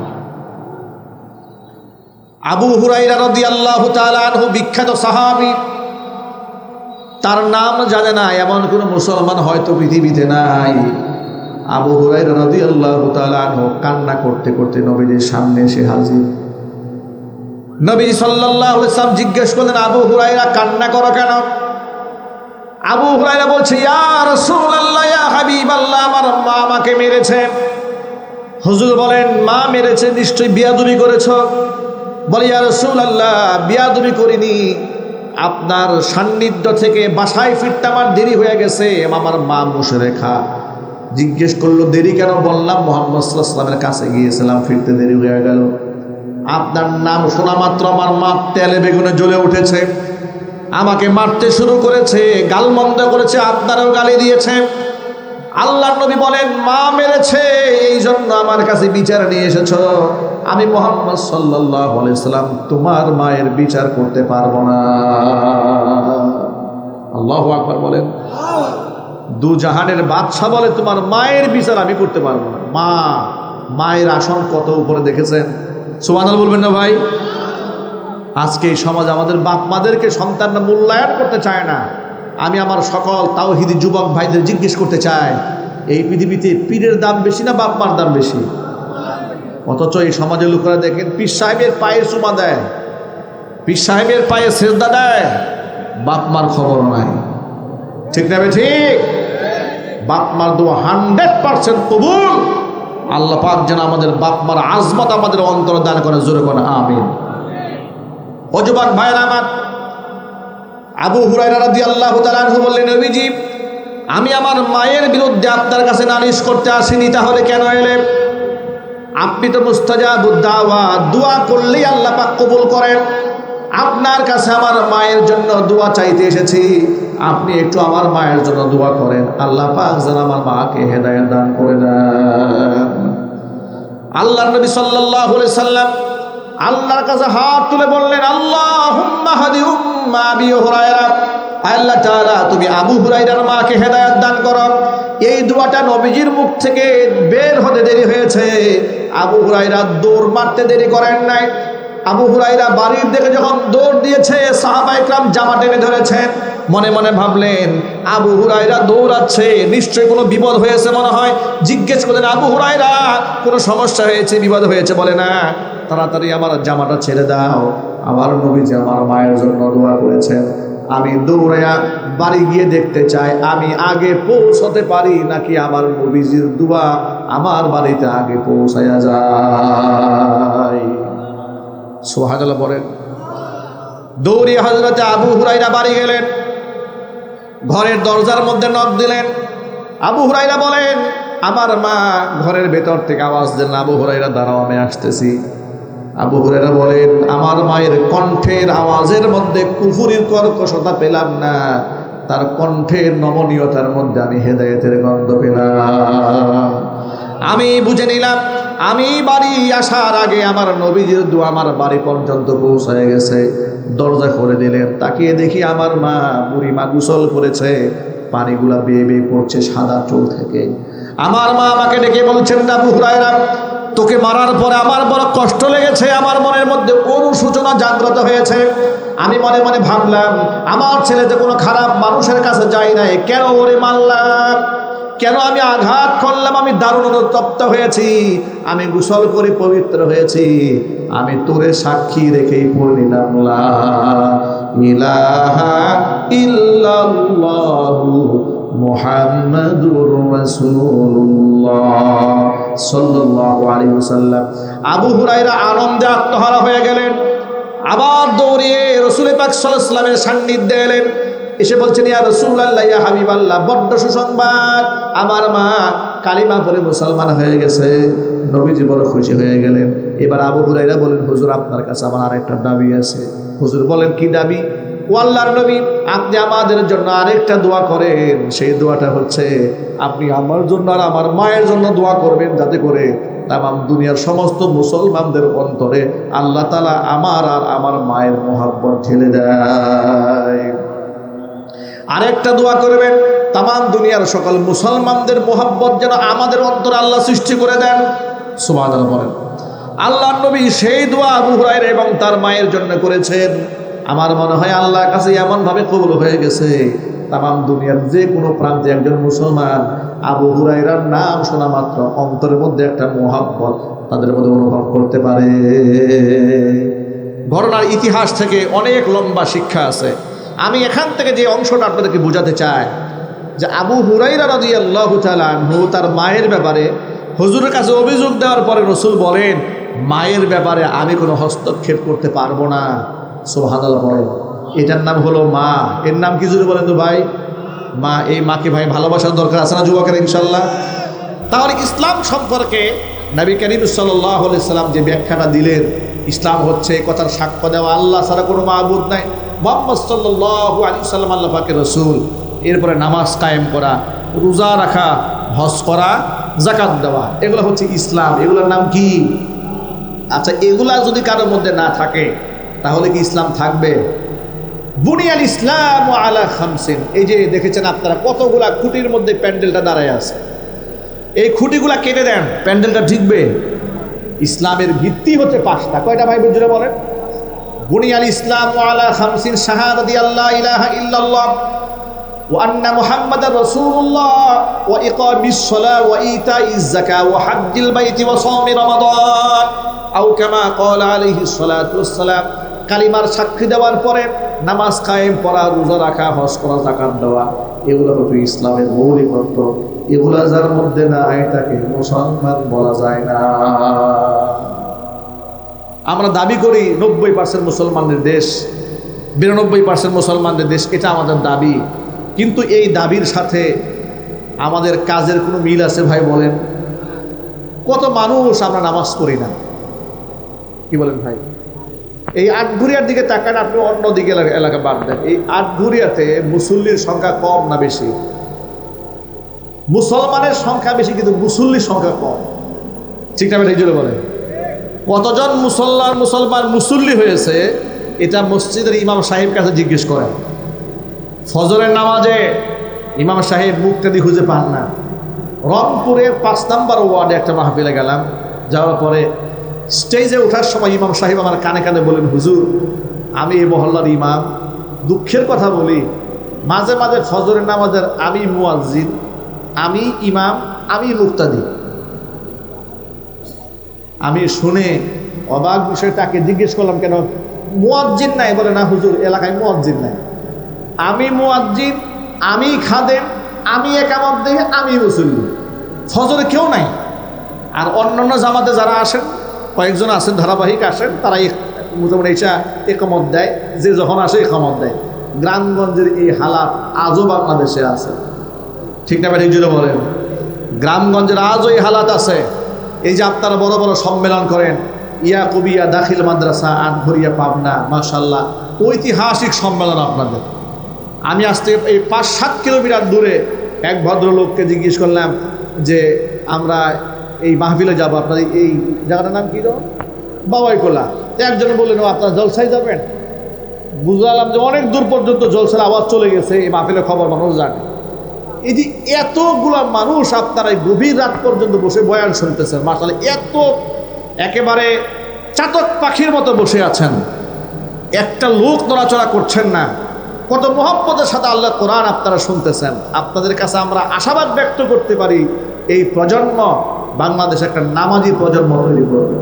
আবু হুরায়রা রাদিয়াল্লাহু তাআলা আনহু বিখ্যাত সাহাবী, তার নাম জানে না এমন কোনো মুসলমান হয়তো পৃথিবীতে নাই। আবু হুরায়রা রাদিয়াল্লাহু তাআলা আনহু কান্না করতে করতে নবীজির সামনে এসে হাজির। নবী সাল্লাল্লাহু আলাইহি ওয়াসাল্লাম জিজ্ঞেস করলেন, আবু হুরায়রা কান্না করো কেন? আবু হুরায়রা বলছে, ইয়া রাসূলুল্লাহ, ইয়া হাবিবাল্লাহ, আমার মা আমাকে মেরেছে। হুজুর বলেন, মা মেরেছে, নিশ্চয়ই বিয়াদবি করেছো। বলে, ইয়া রাসূলুল্লাহ, বিয়াদবি করিনি, আপনার সান্নিধ্য থেকে বাসায় ফিরতে আমার দেরি হয়ে গেছে, আমার মা মুশরিকা। জিজ্ঞেস করলো দেরি কেন? বললাম মুহাম্মদ সাল্লাল্লাহু আলাইহি ওয়াসাল্লামের কাছে গিয়েছিলাম, ফিরতে দেরি হয়ে গেল। আপনার নাম শোনা মাত্র আমার মা তেলে বেগুনে জ্বলে উঠেছে, আমাকে মারতে শুরু করেছে, গালমন্দ করেছে, আপনারও গালি দিয়েছে। আল্লাহর নবী বলেন, মা মেরেছে এই জন্য আমার কাছে বিচার নিয়ে এসেছো। আমি মুহাম্মদ সাল্লাল্লাহু আলাইহি ওয়াসাল্লাম তোমার মায়ের বিচার করতে পারবো না। আল্লাহু আকবার বলেন। দু জাহানের বাদশা বলে তোমার মায়ের বিচার আমি করতে পারবো না। মা, মায়ের আসন কত উপরে দেখেছেন? সুবহানাল্লাহ বলবেন না ভাই? আজকে এই সমাজ আমাদের বাপ মাদেরকে সন্তানরা মূল্যায়ন করতে চায় না। আমি আমার সকল তাওহীদি যুবক ভাইদের জিজ্ঞেস করতে চাই, এই পৃথিবীতে পীরের দাম বেশি না বাপ মার দাম বেশি? অথচ এই সমাজের লোকেরা দেখেন পীর সাহেবের পায়ে চুমা দেয়, পীর সাহেবের পায়ে সেজদা দেয়, বাপ মার খবর নাই। ঠিক না ঠিক? বাপ মার দোয়া 100% কবুল। আল্লাহ পাক যেন আমাদের বাপ মার আজমত আমাদের অন্তর দান করে, জোরে করে আমিন। ও যুবক ভাইরা আমার, আবু হুরায়রা রাদিয়াল্লাহু তাআলা আনহু বললেন, নবীজি, আমি আমার মায়ের বিরুদ্ধে আপনার কাছে নালিশ করতে আসিনি, তাহলে কেন এলেন? আপনি তো মুস্তাজাবুদ দাওয়া, দোয়া করলেই আল্লাহ পাক কবুল করেন। আপনার কাছে আমার মায়ের জন্য দোয়া চাইতে এসেছি, আপনি একটু আমার মায়ের জন্য দোয়া করেন, আল্লাহ পাক যেন আমার মাকে হেদায়েত দান করে দেন। আল্লাহর নবী সাল্লাল্লাহু আলাইহি সাল্লাম আল্লাহর কাছে হাত তুলে বললেন, আল্লাহুম্মা হাদি উম্মা আবি হুরায়রা, আল্লাহ তাআলা তুমি আবু হুরায়রার মাকে হেদায়েত দান করো। এই দোয়াটা নবীজির মুখ থেকে বের হতে দেরি হয়েছে। আবু হুরায়রা দৌড় মারতে দেরি করেন নাই। আবু হুরায়রা বাড়ির দিকে যখন দৌড় দিয়েছে, সাহাবায়ে কেরাম জামা টেনে ধরেছেন। মনে মনে ভাবলেন, আবু হুরায়রা দৌড়াচ্ছে, নিশ্চয়ই কোনো বিপদ হয়েছে মনে হয়। জিজ্ঞেস করলেন, আবু হুরায়রা কোনো সমস্যা হয়েছে, বিপদ হয়েছে? বলে না, তাড়াতাড়ি আমার জামাটা ছেড়ে দাও, আমার নবীজি আমার মায়ের জন্য দোয়া করেছেন। আমি দৌড়াইয়া বাড়ি গিয়ে দেখতে চাই আমি আগে পৌঁছতে পারি নাকি আমার নবীজির দোয়া আমার বাড়িতে আগে পৌঁছায়া যায়। সুবহানাল্লাহ বলেন। দৌড়িয়ে হযরত আবু হুরায়রা বাড়ি গেলেন, ঘরের দরজার মধ্যে নক দিলেন। আবু হুরায়রা বলেন, আমার মা ঘরের ভেতর থেকে আওয়াজ দিলেন, আবু হুরায়রা দাঁড়াও, আমি আসতেছি। আবু হুরায়রা বলেন, আমার মায়ের কণ্ঠের আওয়াজের মধ্যে কুফুরির কর্কশতা পেলাম না, তার কণ্ঠের নমনীয়তার মধ্যে আমি হেদায়েতের গন্ধ পেলাম। আমি বুঝে নিলাম আমি বাড়ি আসার আগে আমার নবীজির দোয়া আমার বাড়ি পর্যন্ত পৌঁছে গেছে। দরজা খুলে দিলেন, তাকিয়ে দেখি আমার মা, বুড়ি মা গোসল করেছে, পানিগুলা বেয়ে বেয়ে পড়ছে সাদা চুল থেকে। আমার মা আমাকে ডেকে বলছেন, আবু হুরায়রা তোকে মারার পরে আমার বড় কষ্ট লেগেছে, আমার মনের মধ্যে অনুশোচনা জাগ্রত হয়েছে। আমি মনে মনে ভাবলাম, আমার ছেলে তো কোনো খারাপ মানুষের কাছে যায় নাই, কেন ওরে মারলাম, কেন আমি আঘাত করলাম? আমি দারুণ অনুতপ্ত হয়েছি, আমি গোসল করে পবিত্র হয়েছি, আমি তোরে সাক্ষী রেখেই পড়ে নিলাম, লা ইলাহা ইল্লাল্লাহু মুহাম্মাদুর রাসূলুল্লাহ সাল্লাল্লাহু আলাইহি ওয়াসাল্লাম। আবু হুরায়রা আনন্দে আত্মহারা হয়ে গেলেন। আবার দৌড়িয়ে রাসূল পাক সাল্লাল্লাহু আলাইহি ওয়াসাল্লামের সান্নিধ্যে এলেন। এসে বলছেন, ইয়া রাসূলুল্লাহ, ইয়া হাবিবাল্লাহ, বড্ড সুসংবাদ, আমার মা কালিমা পড়ে মুসলমান হয়ে গেছে। নবীজি বড় খুশি হয়ে গেলেন। এবার আবু হুরায়রা বলেন, হুজুর আপনার কাছে আমার আরেকটা দাবি আছে। হুজুর বলেন, কি দাবি? ও আল্লাহর নবী, আপনি আমাদের জন্য আরেকটা দোয়া করেন। সেই দোয়াটা হচ্ছে, আপনি আমার জন্য আর আমার মায়ের জন্য দোয়া করবেন, যাতে করে তামাম দুনিয়ার সমস্ত মুসলমানদের অন্তরে আল্লাহ তাআলা আমার আর আমার মায়ের মহব্বত ঢেলে দেয়। আরেকটা দোয়া করবেন, তামাম দুনিয়ার সকল মুসলমানদের মহব্বত যেন আমাদের অন্তরে আল্লাহ সৃষ্টি করে দেন। সুবহানাল্লাহ বলেন। আল্লাহর নবী সেই দোয়া আবু হুরায়রা এবং তার মায়ের জন্য করেছেন। আমার মনে হয় আল্লাহর কাছে এমনভাবে কবুল হয়ে গেছে, তামাম দুনিয়ার যে কোনো প্রান্তে একজন মুসলমান আবু হুরায়রার নাম শোনা মাত্র অন্তরের মধ্যে একটা মহব্বত তাদের মধ্যে অনুভব করতে পারে। ঘটনার ইতিহাস থেকে অনেক লম্বা শিক্ষা আছে। আমি এখান থেকে যে অংশটা আপনাদেরকে বোঝাতে চাই, যে আবু হুরায়রা রাদিয়াল্লাহু তাআলা আনহু তার মায়ের ব্যাপারে হুজুরের কাছে অভিযোগ দেওয়ার পরে রাসূল বলেন, মায়ের ব্যাপারে আমি কোনো হস্তক্ষেপ করতে পারবো না। সুবহানাল্লাহ বলেন। এটার নাম হলো মা। এর নাম কি জুড়ে বলেন তো ভাই? মা। এই মাকে ভাই ভালোবাসার দরকার আছে না যুবকের? ইনশাল্লাহ। তাহলে ইসলাম সম্পর্কে নবী করিম সাল্লাল্লাহু আলাইহি সাল্লাম যে ব্যাখ্যাটা দিলেন, ইসলাম হচ্ছে কথার সাক্ষ্য দেওয়া আল্লাহ ছাড়া কোনো মাবুদ নাই, মুহাম্মদ সাল্লাল্লাহু আলাইহি সাল্লাম আল্লাহ পাকের রাসূল। এরপরে নামাজ কায়েম করা, রোজা রাখা, হজ করা, যাকাত দেওয়া, এগুলো হচ্ছে ইসলাম। এগুলোর নাম কি? আচ্ছা, এগুলা যদি কারোর মধ্যে না থাকে তাহলে কি ইসলাম থাকবে? বুনিয়াল ইসলাম আলা খামসিন। এই যে দেখেছেন আপনারা কতগুলা খুঁটির মধ্যে প্যান্ডেলটা দাঁড়ায় আছে, এই খুঁটিগুলা কেটে দেন, প্যান্ডেলটা ঠিকবে। ইসলামের ভিত্তি হচ্ছে 5টা। কয়টা ভাই বুঝলে বলেন? বুনিয়াল ইসলাম আলা খামসিন, শাহাদাতি আল্লা ইলাহা ইল্লাল্লাহ ওয়া আন্না মুহাম্মাদার রাসূলুল্লাহ ওয়া ইকামিস সালাহ ওয়া ইতাইজ যাকাত ওয়া হজ্জিল বাইতি ওয়া সাওমি রমাদান আও কামা ক্বালা আলাইহিস সালাতু ওয়াস সালাম। কালিমার সাক্ষী দেওয়ার পরে নামাজ কায়েম করা, রোজা রাখা, হজ করা, যাকাত দেওয়া, এগুলো হচ্ছে ইসলামের মৌলিকত্ব। এগুলা যার মধ্যে নাই তাকে মুসলমান বলা যায় না। আমরা দাবি করি 90% মুসলমানদের দেশ, 92% মুসলমানদের দেশ, এটা আমাদের দাবি। কিন্তু এই দাবির সাথে আমাদের কাজের কোনো মিল আছে ভাই? বলেন। কত মানুষ আমরা নামাজ করি না, কি বলেন ভাই? এই আটঘরিয়ার দিকে তাকান, আপনি অন্য দিকে এলাকা বাদ দেন। এই আটঘরিয়াতে মুসল্লির সংখ্যা কম না বেশি? মুসলমানের সংখ্যা বেশি কিন্তু মুসল্লির সংখ্যা কম, ঠিক না ঠিক জোরে বলে? কতজন মুসলমান মুসল্লি হয়েছে এটা মসজিদের ইমাম সাহেব কাছে জিজ্ঞেস করেন। ফজরের নামাজে ইমাম সাহেব মুক্তাদি খুঁজে পান না। রংপুরের 5 নম্বর ওয়ার্ডে একটা মাহফিলে গেলাম, যাওয়ার পরে স্টেজে ওঠার সময় ইমাম সাহেব আমার কানে কানে বলেন, হুজুর আমি এই মহল্লার ইমাম, দুঃখের কথা বলি মাঝে মাঝে ফজরের নামাজের আমি মুয়াজ্জিন, আমি ইমাম, আমি মুক্তাদি। আমি শুনে অবাক বিষয়, তাকে জিজ্ঞেস করলাম কেন মুয়াজ্জিন নাই? বলে না হুজুর এলাকায় মুয়াজ্জিন নাই। আমি মুয়াজ্জিন, আমি খাদেম, আমি একামত দেই, আমি মুসল্লি, ফজরে কেউ নাই। আর অন্যান্য জামাতে যারা আসেন কয়েকজন আছেন ধারাবাহিক আসেন, তারা মোটামুটি এসা একামত দেয়, যে যখন আসে একামত দেয়। গ্রামগঞ্জের এই হালাত আজও বাংলাদেশে আছে, ঠিক না ঠিক জুড়ে বলেন? গ্রামগঞ্জের আজও এই হালাত আছে। এই যে আপনারা বড় বড় সম্মেলন করেন, ইয়াকুবিয়া দাখিল মাদ্রাসা আটঘরিয়া পাবনা, মাশাআল্লাহ ঐতিহাসিক সম্মেলন আপনাদের। আমি আজ থেকে এই 5-7 কিলোমিটার দূরে এক ভদ্রলোককে জিজ্ঞেস করলাম যে আমরা এই মাহফিলে যাবো, আপনাদের এই জায়গাটার নাম কী তো? বাবাইকোলা। একজনে বললেন ও আপনারা জলসায় যাবেন। বুঝলাম যে অনেক দূর পর্যন্ত জলসার আওয়াজ চলে গেছে, এই মাহফিলের খবর মানুষ জানে। এই যে এতগুলা মানুষ আপনারা এই গভীর রাত পর্যন্ত বসে বয়ান শুনতেছেন, মাশাআল্লাহ এত একেবারে চাতক পাখির মতো বসে আছেন, একটা লোক নড়াচড়া করছেন না। কত মহব্বতের সাথে আল্লাহ কোরআন আপনারা শুনতেছেন। আপনাদের কাছে আমরা আশাবাদ ব্যক্ত করতে পারি এই প্রজন্ম বাংলাদেশ একটা নামাজি প্রজন্ম তৈরি করবে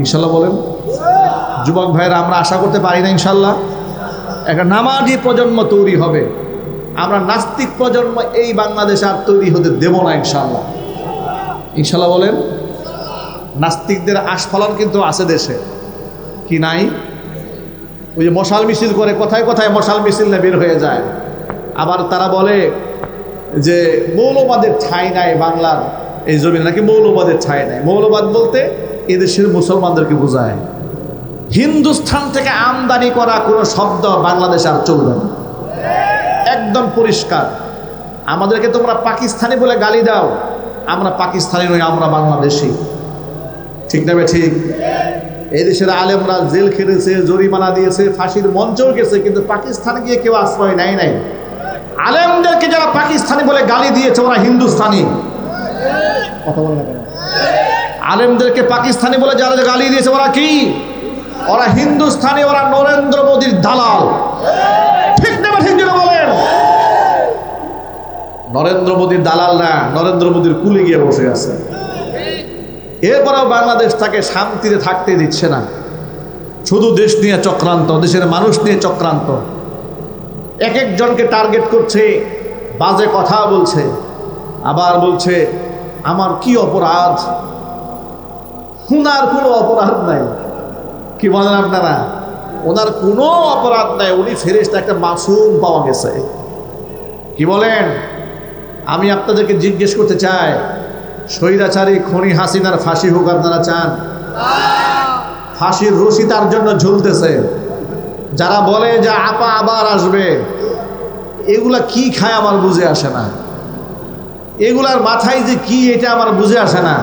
ইনশাল্লাহ। বলেন যুবক ভাইরা, আমরা আশা করতে পারি না ইনশাল্লাহ? একটা নামাজি প্রজন্ম তৈরি হবে। আমরা নাস্তিক প্রজন্ম এই বাংলাদেশে আর তৈরি হতে দেব না ইনশাল্লাহ। ইনশাল্লাহ বলেন। নাস্তিকদের আস্ফালন কিন্তু আছে দেশে, কি নাই? ওই যে মশাল মিছিল করে, কোথায় কোথায় মশাল মিছিল না বের হয়ে যায়। আবার তারা বলে যে মৌলবাদের ঠাঁই নাই বাংলার এই জমিনে, নাকি মৌলবাদের ঠাঁই নাই। মৌলবাদ বলতে এদেশের মুসলমানদেরকে বোঝায়। হিন্দুস্থান থেকে আমদানি করা কোনো শব্দ বাংলাদেশে আর চলবে না, একদম পরিষ্কার। আমাদেরকে তোমরা পাকিস্তানি বলে গালি দাও, আমরা পাকিস্তানি নই, আমরা বাংলাদেশি, ঠিক না? ঠিক। এই দেশের আলেমরা জেল খেটেছে, জরিমানা দিয়েছে, ফাঁসির মঞ্চেও গেছে, কিন্তু পাকিস্তানে গিয়ে কেউ আশ্রয় নেয় নাই। আলেমদেরকে যারা পাকিস্তানি বলে গালি দিয়েছে ওরা হিন্দুস্তানি। কথা বলে না কেন? আলেমদেরকে পাকিস্তানি বলে যারা গালি দিয়েছে ওরা কি? ওরা হিন্দুস্তানি, ওরা নরেন্দ্র মোদীর দালাল, ঠিক না ঠিক যেটা বলেন? নরেন্দ্র মোদীর দালাল না, নরেন্দ্র মোদীর কুলে গিয়ে বসে আছে। এরপরেও বাংলাদেশটাকে শান্তিতে থাকতে দিচ্ছে না, শুধু দেশ নিয়ে চক্রান্ত, দেশের মানুষ নিয়ে চক্রান্ত। এক একজনকে টার্গেট করছে, বাজে কথা বলছে, আবার বলছে আমার কি অপরাধ? ওনার কোনো অপরাধ নাই। কি বলেন আপনারা? ওনার কোনো অপরাধ নাই, উনি ফেরেশতা, একটা মাসুম পাওয়া গেছে। কি বলেন? আমি আপনাদেরকে জিজ্ঞেস করতে চাই, স্বৈরাচারী খনি হাসিনার ফাঁসি হোক আপনারা চান? ফাঁসির রশি তার জন্য ঝুলতেছে। যারা বলে যে আপা আবার আসবে, এগুলা কি খায় আমার বুঝে আসে না। এগুলার মাথায় যে কি এটা আমার বুঝে আসে না।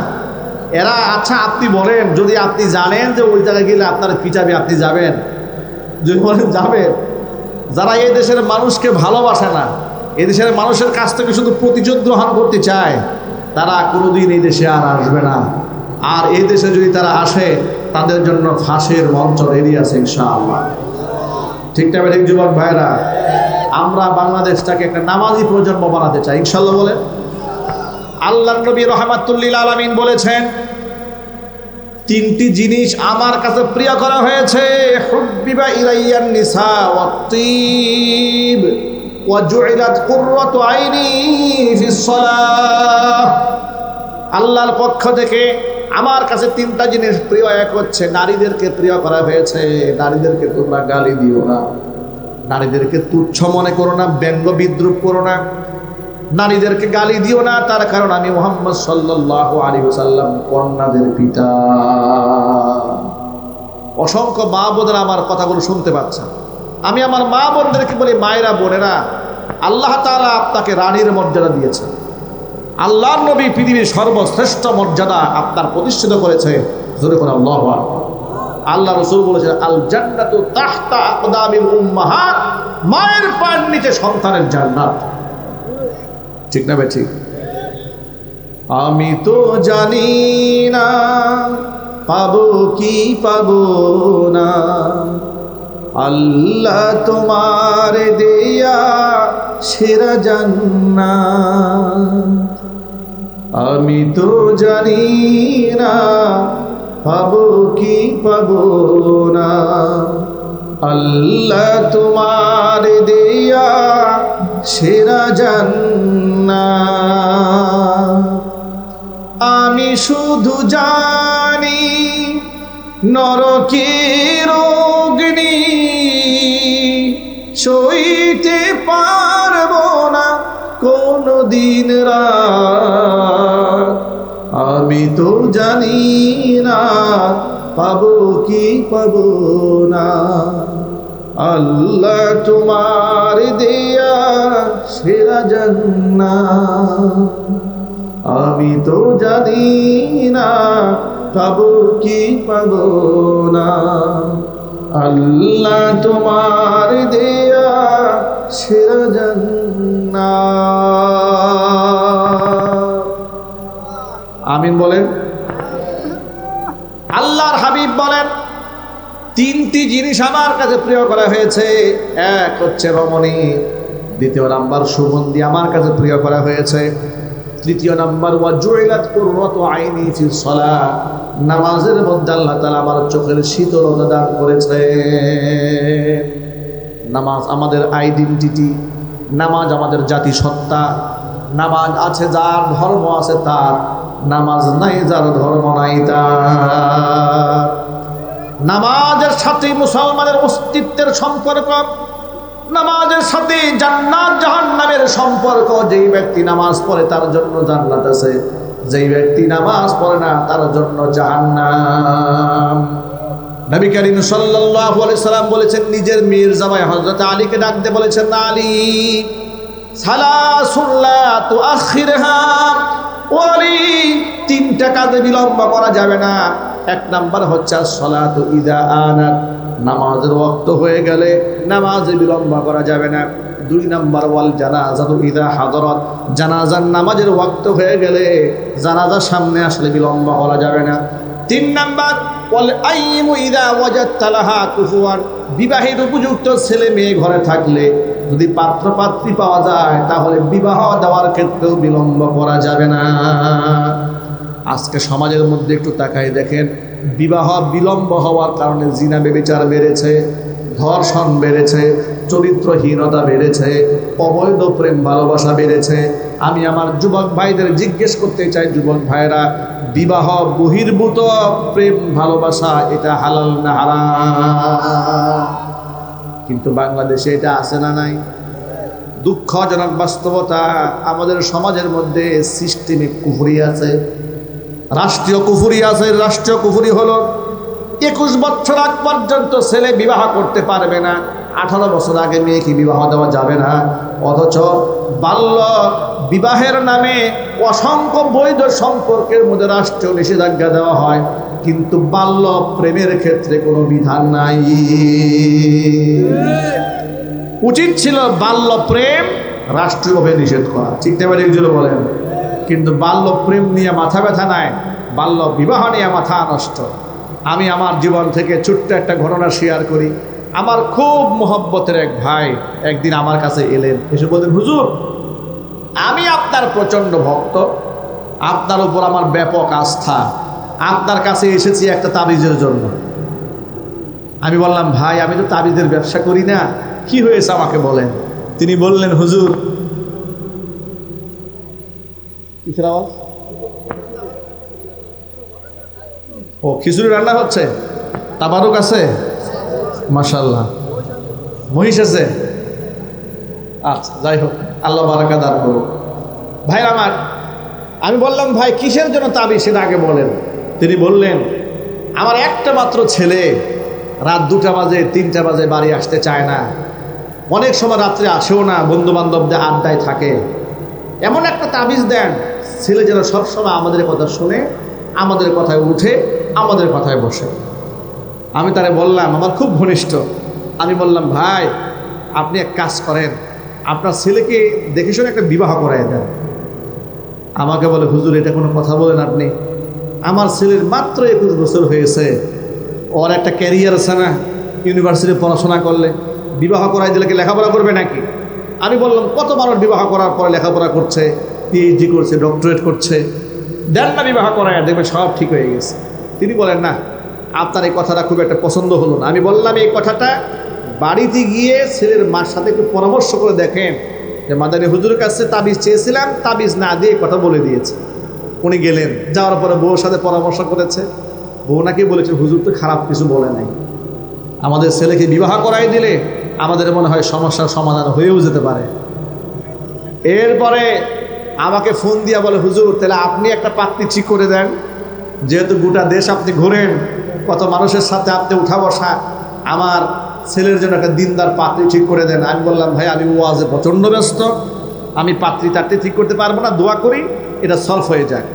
এরা আচ্ছা আপনি বলেন, যদি আপনি জানেন যে ওই জায়গায় গেলে আপনার পিটাবে, আপনি যাবেন? যদি বলেন যাবেন, যারা এই দেশের মানুষকে ভালোবাসে না, এই দেশের মানুষের কাছ থেকে শুধু প্রতিশোধ গ্রহণ করতে চায়, তারা কোনোদিন এই দেশে আর আসবে না। আর এই দেশে যদি তারা আসে, তাদের জন্য ফাঁসির মঞ্চ রেডি আছে ইনশাআল্লাহ, ঠিক না ঠিক যুবক ভাইরা? আমরা বাংলাদেশটাকে একটা নামাজি প্রজন্ম বানাতে চাই ইনশাআল্লাহ। বলেন আল্লাহর নবী রাহমাতুল্লিল আলামিন বলেছেন, 3টি জিনিস আমার কাছে প্রিয় করা হয়েছে, হুব্বিবা ইলাইয়ান নিসা ওয়াত-তিব ওয়া জুইলাত কুররাতু আইনি ফিস সালাহ। আল্লাহর পক্ষ থেকে আমার কাছে 3টা জিনিস প্রিয়। এক হচ্ছে নারীদেরকে প্রিয় করা হয়েছে। নারীদেরকে তোমরা গালি দিও না, নারীদেরকে তুচ্ছ মনে করো না, ব্যঙ্গ বিদ্রুপ করো না, নারীদেরকে গালি দিও না, তার কারণ আমি মুহাম্মদ সাল্লাল্লাহু আলাইহি ওয়াসাল্লাম কন্যাদের পিতা। অসংখ্য মা বোনেরা আমার কথাগুলো শুনতে পাচ্ছেন। আমি আমার মা বোনদেরকে বলি, মায়েরা বোনেরা, আল্লাহ তাআলা আপনাকে রানীর মর্যাদা দিয়েছেন, আল্লাহর নবী পৃথিবীর সর্বশ্রেষ্ঠ মর্যাদা আপনার প্রতিষ্ঠিত করেছে। জোরে করে আল্লাহু আকবার। আল্লাহ রাসূল বলেছেন, আল জান্নাতু তাহতা আকদামিল উম্মাহাত, মায়ের পায়ের নিচে সন্তানের জান্নাত। ঠিক না ভাই? ঠিক। আমি তো জানি না পাবো কি পাবো না, আল্লাহ তোমার দেয়া সেরা জান্নাত। আমি তো জানি না পাবো কি পাবো না, আল্লাহ তোমার দেয়া সেরা জান্নাত। আমি শুধু জানি নরকের অগ্নি সইতে পারবো না কোনদিন রাত। আমি তো জানি না পাবো কি পাবো না, আল্লাহ তোমার দেয়া সেরা জান্নাত। আমি তো জানি না পাবো কি পাবো না, আল্লাহ তোমার দেয়া সেরা জান্নাত। আমিন বলেন। আল্লাহর হাবিব বলেন, তিনটি জিনিস আমার কাছে প্রিয় করা হয়েছে। এক হচ্ছে রমণী, দ্বিতীয় নাম্বার সুগন্ধি আমার কাছে প্রিয় করা হয়েছে, তৃতীয় নাম্বার ওয়াজুইলাত কুররাতু আইনি ফিস সালাহ, নামাজের মধ্যে আল্লাহ তাআলা আমার চোখের শীতলতা দান করেছে। নামাজ আমাদের আইডেন্টিটি, নামাজ আমাদের জাতিসত্তা। নামাজ আছে যার ধর্ম আছে তার, নামাজ নাই যার ধর্ম নাই তার। নামাজের সাথে মুসলমানের অস্তিত্বের সম্পর্ক, নামাজের সাথে জান্নাত জাহান্নামের সম্পর্ক। যেই ব্যক্তি নামাজ পড়ে তার জন্য জান্নাত আছে, যেই ব্যক্তি নামাজ পড়ে না তার জন্য জাহান্নাম। নবী করিম সাল্লাল্লাহু আলাইহি সাল্লাম বলেছেন, নিজের মেয়ের জামাই হযরত আলীকে ডাকতে বলেছেন, না আলী, সালাসুন লা তুআখিরহা, ওয়ালি, তিনটা কাজে বিলম্ব করা যাবে না। এক নাম্বার হচ্ছে সালাতু ইযা আনাত, নামাজের ওয়াক্ত হয়ে গেলে নামাজে বিলম্ব করা যাবে না। দুই নাম্বার ওয়াল জানাজাতু ইযা হাদারাত, জানাজার নামাজের ওয়াক্ত হয়ে গেলে জানাজার সামনে আসলে বিলম্ব করা যাবে না। তিন নাম্বার ওয়াল আইমু ইযা ওয়াজাদতা লাহা কুফুয়ান, বিবাহের উপযুক্ত ছেলে মেয়ে ঘরে থাকলে যদি পাত্র পাত্রী পাওয়া যায় তাহলে বিবাহ দেওয়ার ক্ষেত্রেও বিলম্ব করা যাবে না। আজকে সমাজের মধ্যে একটু তাকাই দেখেন, বিবাহ বিলম্ব হওয়ার কারণে জিনা ব্যভিচার বেড়েছে, ধর্ষণ বেড়েছে, চরিত্রহীনতা বেড়েছে, অবৈধ প্রেম ভালোবাসা বেড়েছে। আমি আমার যুবক ভাইদের জিজ্ঞেস করতে চাই, যুবক ভাইরা, বিবাহ বহির্ভূত প্রেম ভালোবাসা এটা হালাল না হারাম? কিন্তু বাংলাদেশে এটা আছে না নাই? দুঃখজনক বাস্তবতা, আমাদের সমাজের মধ্যে সিস্টেমিক কুফরি আছে, রাষ্ট্রীয় কুফরি আছে। রাষ্ট্রীয় কুফরি হলো 21 বছর আগ পর্যন্ত ছেলে বিবাহ করতে পারবে না, 18 বছর আগে মেয়েকে বিবাহ দেওয়া যাবে না। অথচ বাল্য বিবাহের নামে অসংখ্য বৈধ সম্পর্কের মধ্যে রাষ্ট্রীয় নিষেধাজ্ঞা দেওয়া হয়, কিন্তু বাল্য প্রেমের ক্ষেত্রে কোনো বিধান নাই। উচিত ছিল বাল্য প্রেম রাষ্ট্রীয়ভাবে নিষেধ করা, ঠিক না? বলেন। কিন্তু বাল্য প্রেম নিয়ে মাথা ব্যথা নাই, বাল্য বিবাহ নিয়ে মাথা নষ্ট। আমি আমার জীবন থেকে ছোট্ট একটা ঘটনা শেয়ার করি। আমার খুব মোহব্বতের এক ভাই একদিন আমার কাছে এলেন, এসে বললেন, হুজুর, আমি আপনার প্রচণ্ড ভক্ত, আপনার উপর আমার ব্যাপক আস্থা, আপনার কাছে এসেছি একটা তাবিজের জন্য। আমি বললাম, ভাই, আমি তো তাবিজের ব্যবসা করি না, কি হয়েছে আমাকে বলেন। তিনি বললেন, হুজুর, কিসের আওয়াজ? ও, খিচুড়ি রান্না হচ্ছে, তাবারুক আছে, মাশাআল্লাহ, মহিষ আছে। আচ্ছা, যাই হোক, আল্লাহ বারাকা দান করুক। ভাই আমার, আমি বললাম, ভাই কিসের জন্য তাবিজ সেটা আগে বলেন। তিনি বললেন, আমার একটা মাত্র ছেলে রাত 2টা বাজে 3টা বাজে বাড়ি আসতে চায় না, অনেক সময় রাত্রে আসেও না, বন্ধু বান্ধবদের আড্ডায় থাকে। এমন একটা তাবিজ দেন ছেলে যেন সবসময় আমাদের কথা শুনে, আমাদের কথায় উঠে, আমাদের কথায় বসে। আমি তারে বললাম, আমার খুব ঘনিষ্ঠ, আমি বললাম ভাই আপনি এক কাজ করেন, আপনার ছেলেকে দেখে শুনে একটা বিবাহ করাই দেন। আমাকে বলে হুজুর এটা কোনো কথা বলেন আপনি? আমার ছেলের মাত্র 21 বছর হয়েছে, ওর একটা ক্যারিয়ার আছে না, ইউনিভার্সিটি পড়াশোনা করলে বিবাহ করাই দিলে কি লেখাপড়া করবে নাকি? আমি বললাম কত মানুষ বিবাহ করার পরে লেখাপড়া করছে, পিএইচডি করছে, ডক্টরেট করছে, দেন না বিবাহ করায়, দেখবেন সব ঠিক হয়ে গেছে। তিনি বলেন না, আপনার এই কথাটা খুব একটা পছন্দ হলো না। আমি বললাম এই কথাটা বাড়িতে গিয়ে ছেলের মার সাথে একটু পরামর্শ করে দেখেন, যে মাদানী হুজুরের কাছে তাবিজ চেয়েছিলাম, তাবিজ না দিয়ে কথা বলে দিয়েছে। উনি গেলেন, যাওয়ার পরে বউর সাথে পরামর্শ করেছে, বউ নাকি বলেছে হুজুর তো খারাপ কিছু বলে নাই, আমাদের ছেলেকে বিবাহ করাই দিলে আমাদের মনে হয় সমস্যার সমাধান হয়েও যেতে পারে। এরপরে আমাকে ফোন দিয়া বলে হুজুর তাহলে আপনি একটা পাত্রী ঠিক করে দেন, যেহেতু গোটা দেশ আপনি ঘোরেন, কত মানুষের সাথে আপনি উঠা বসা, আমার ছেলের জন্য একটা দিনদার পাত্রী ঠিক করে দেন। আমি বললাম ভাই আমি ওয়াজে প্রচণ্ড ব্যস্ত, আমি পাত্রী টাত্রী ঠিক করতে পারবো না, দোয়া করি এটা সলভ হয়ে যায়।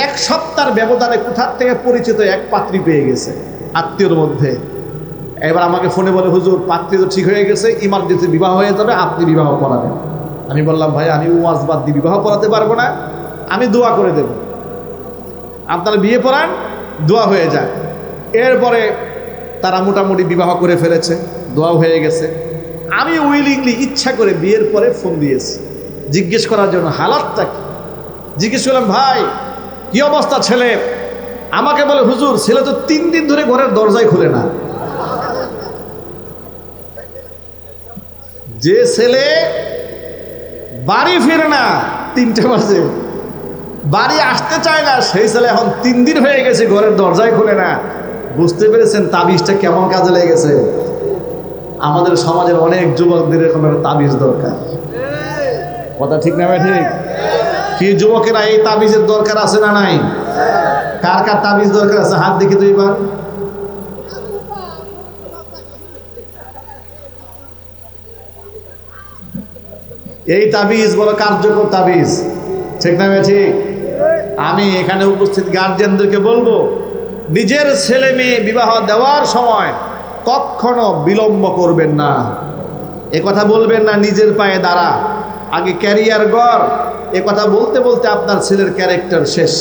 1 সপ্তাহের ব্যবধানে কোথার থেকে পরিচিত এক পাত্রী পেয়ে গেছে আত্মীয়র মধ্যে। এবার আমাকে ফোনে বলে হুজুর পাত্রী তো ঠিক হয়ে গেছে, ইমার্জেন্সি বিবাহ হয়ে যাবে, আপনি বিবাহ করাবেন। আমি বললাম ভাই আমি ওয়াজ বাদ দিয়ে বিবাহ করাতে পারবো না, আমি দোয়া করে দেব, আপনারা বিয়ে পড়ান, দোয়া হয়ে যায়। এরপরে তারা মোটামুটি বিবাহ করে ফেলেছে, দোয়াও হয়ে গেছে। আমি উইলিংলি ইচ্ছা করে বিয়ের পরে ফোন দিয়েছি জিজ্ঞেস করার জন্য হালাতটা কি। জিজ্ঞেস করলাম ভাই কি অবস্থা ছেলে? আমাকে বলে হুজুর ছেলে তো 3 দিন ধরে ঘরের দরজাই খুলে না। যে ছেলে বাড়ি ফিরে না 3টে বাজে, বাড়ি আসতে চায় না, সেই ছেলে এখন 3 দিন হয়ে গেছে ঘরের দরজাই খুলে না। বুঝতে পেরেছেন তাবিজটা কেমন কাজে লেগেছে? আমাদের সমাজের অনেক যুবকদের এরকম একটা তাবিজ দরকার। কথা ঠিক না ভাই? ঠিক কি যুবকেরা এই তাবিজের দরকার আছে না নাই? কার কার তাবিজ দরকার আছে হাত দেখি তো এবার। এই তাবিজ বড় কার্যকর তাবিজ, ঠিক না ভাই? ঠিক। আমি এখানে উপস্থিত গার্জিয়ানদেরকে বলবো নিজের ছেলে মেয়ে বিবাহ দেওয়ার সময় কখনো বিলম্ব করবেন না। এ কথা বলবেন না নিজের পায়ে দাঁড়া, আগে ক্যারিয়ার গড়। এ কথা বলতে বলতে আপনার ছেলের ক্যারেক্টার শেষ,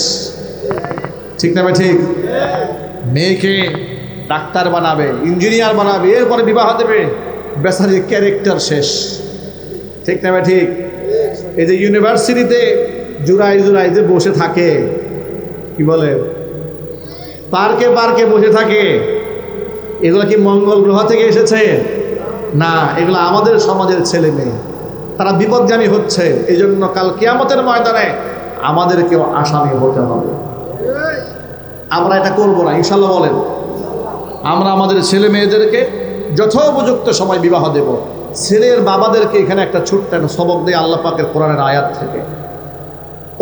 ঠিক না ভাই? ঠিক। মেয়েকে ডাক্তার বানাবে, ইঞ্জিনিয়ার বানাবে, এরপরে বিবাহ দেবে, বেচারির ক্যারেক্টার শেষ, ঠিক না ভাই? ঠিক। এই যে ইউনিভার্সিটিতে জুড়াই জুড়াই যে বসে থাকে, কি বলে, পার্কে পার্কে বসে থাকে, এগুলো কি মঙ্গল গ্রহ থেকে এসেছে? না, এগুলো আমাদের সমাজের ছেলে মেয়ে, তারা বিপদগামী হচ্ছে। এই জন্য কাল কিয়ামতের ময়দানে আমাদেরকেও আসামি হতে হবে। আমরা এটা করবো না ইনশাল্লাহ। বলেন আমরা আমাদের ছেলে মেয়েদেরকে যথোপযুক্ত সময় বিবাহ দেব। ছেলের বাবাদেরকে এখানে একটা ছোট্ট সবক দেয় আল্লাহ পাকের কোরআনের আয়াত থেকে।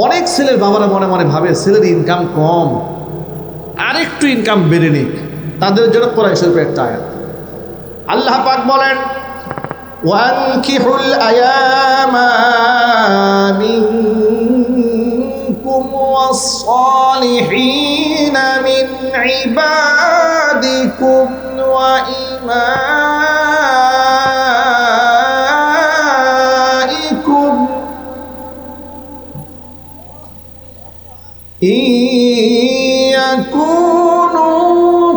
অনেক ছেলের বাবারা মনে মনে ভাবে ছেলের ইনকাম কম, আরেকটু ইনকাম বেড়ে নিক, তাদের জন্য কোরআন শরীফের একটা আয়াত। আল্লাহ পাক বলেন ওয়ানকিহুল আয়ামা মিনকুম ওয়াস-সালিহিনা মিন ইবাদিকুম ওয়া ইমাইকুম ইয়াকুনু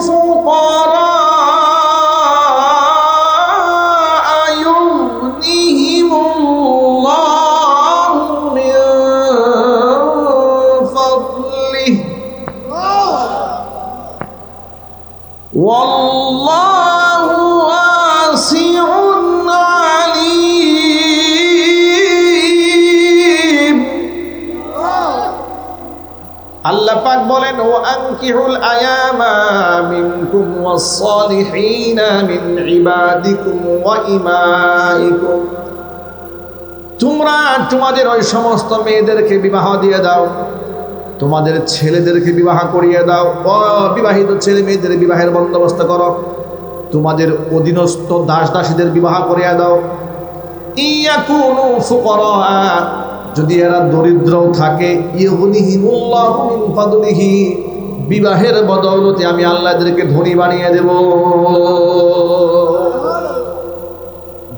ফুকারা ওয়াল্লাহু ওয়াসিউন আলীম। আল্লাহ পাক বলেন ওয়ানকিহুল আয়ামা মিনকুম ওয়াস-সালিহিনা মিন ইবাদিকুম ওয়া ইমাইকুম, তোমরা তোমাদের ওই সমস্ত মেয়েদেরকে বিবাহ দিয়ে দাও, তোমাদের ছেলেদেরকে বিবাহ করিয়ে দাও, অবিবাহিত ছেলে মেয়েদের বিবাহের বন্দোবস্ত করো, তোমাদের অধীনস্থ দাস দাসীদের বিবাহ করিয়ে দাও। ইয়াকুনু ফুকারা, যদি এরা দরিদ্রও থাকে ইউগনিহিমুল্লাহু মিন ফাদলিহি, বিবাহের বদৌলতে আমি আল্লাহ এদেরকে ধনী বানিয়ে দেব।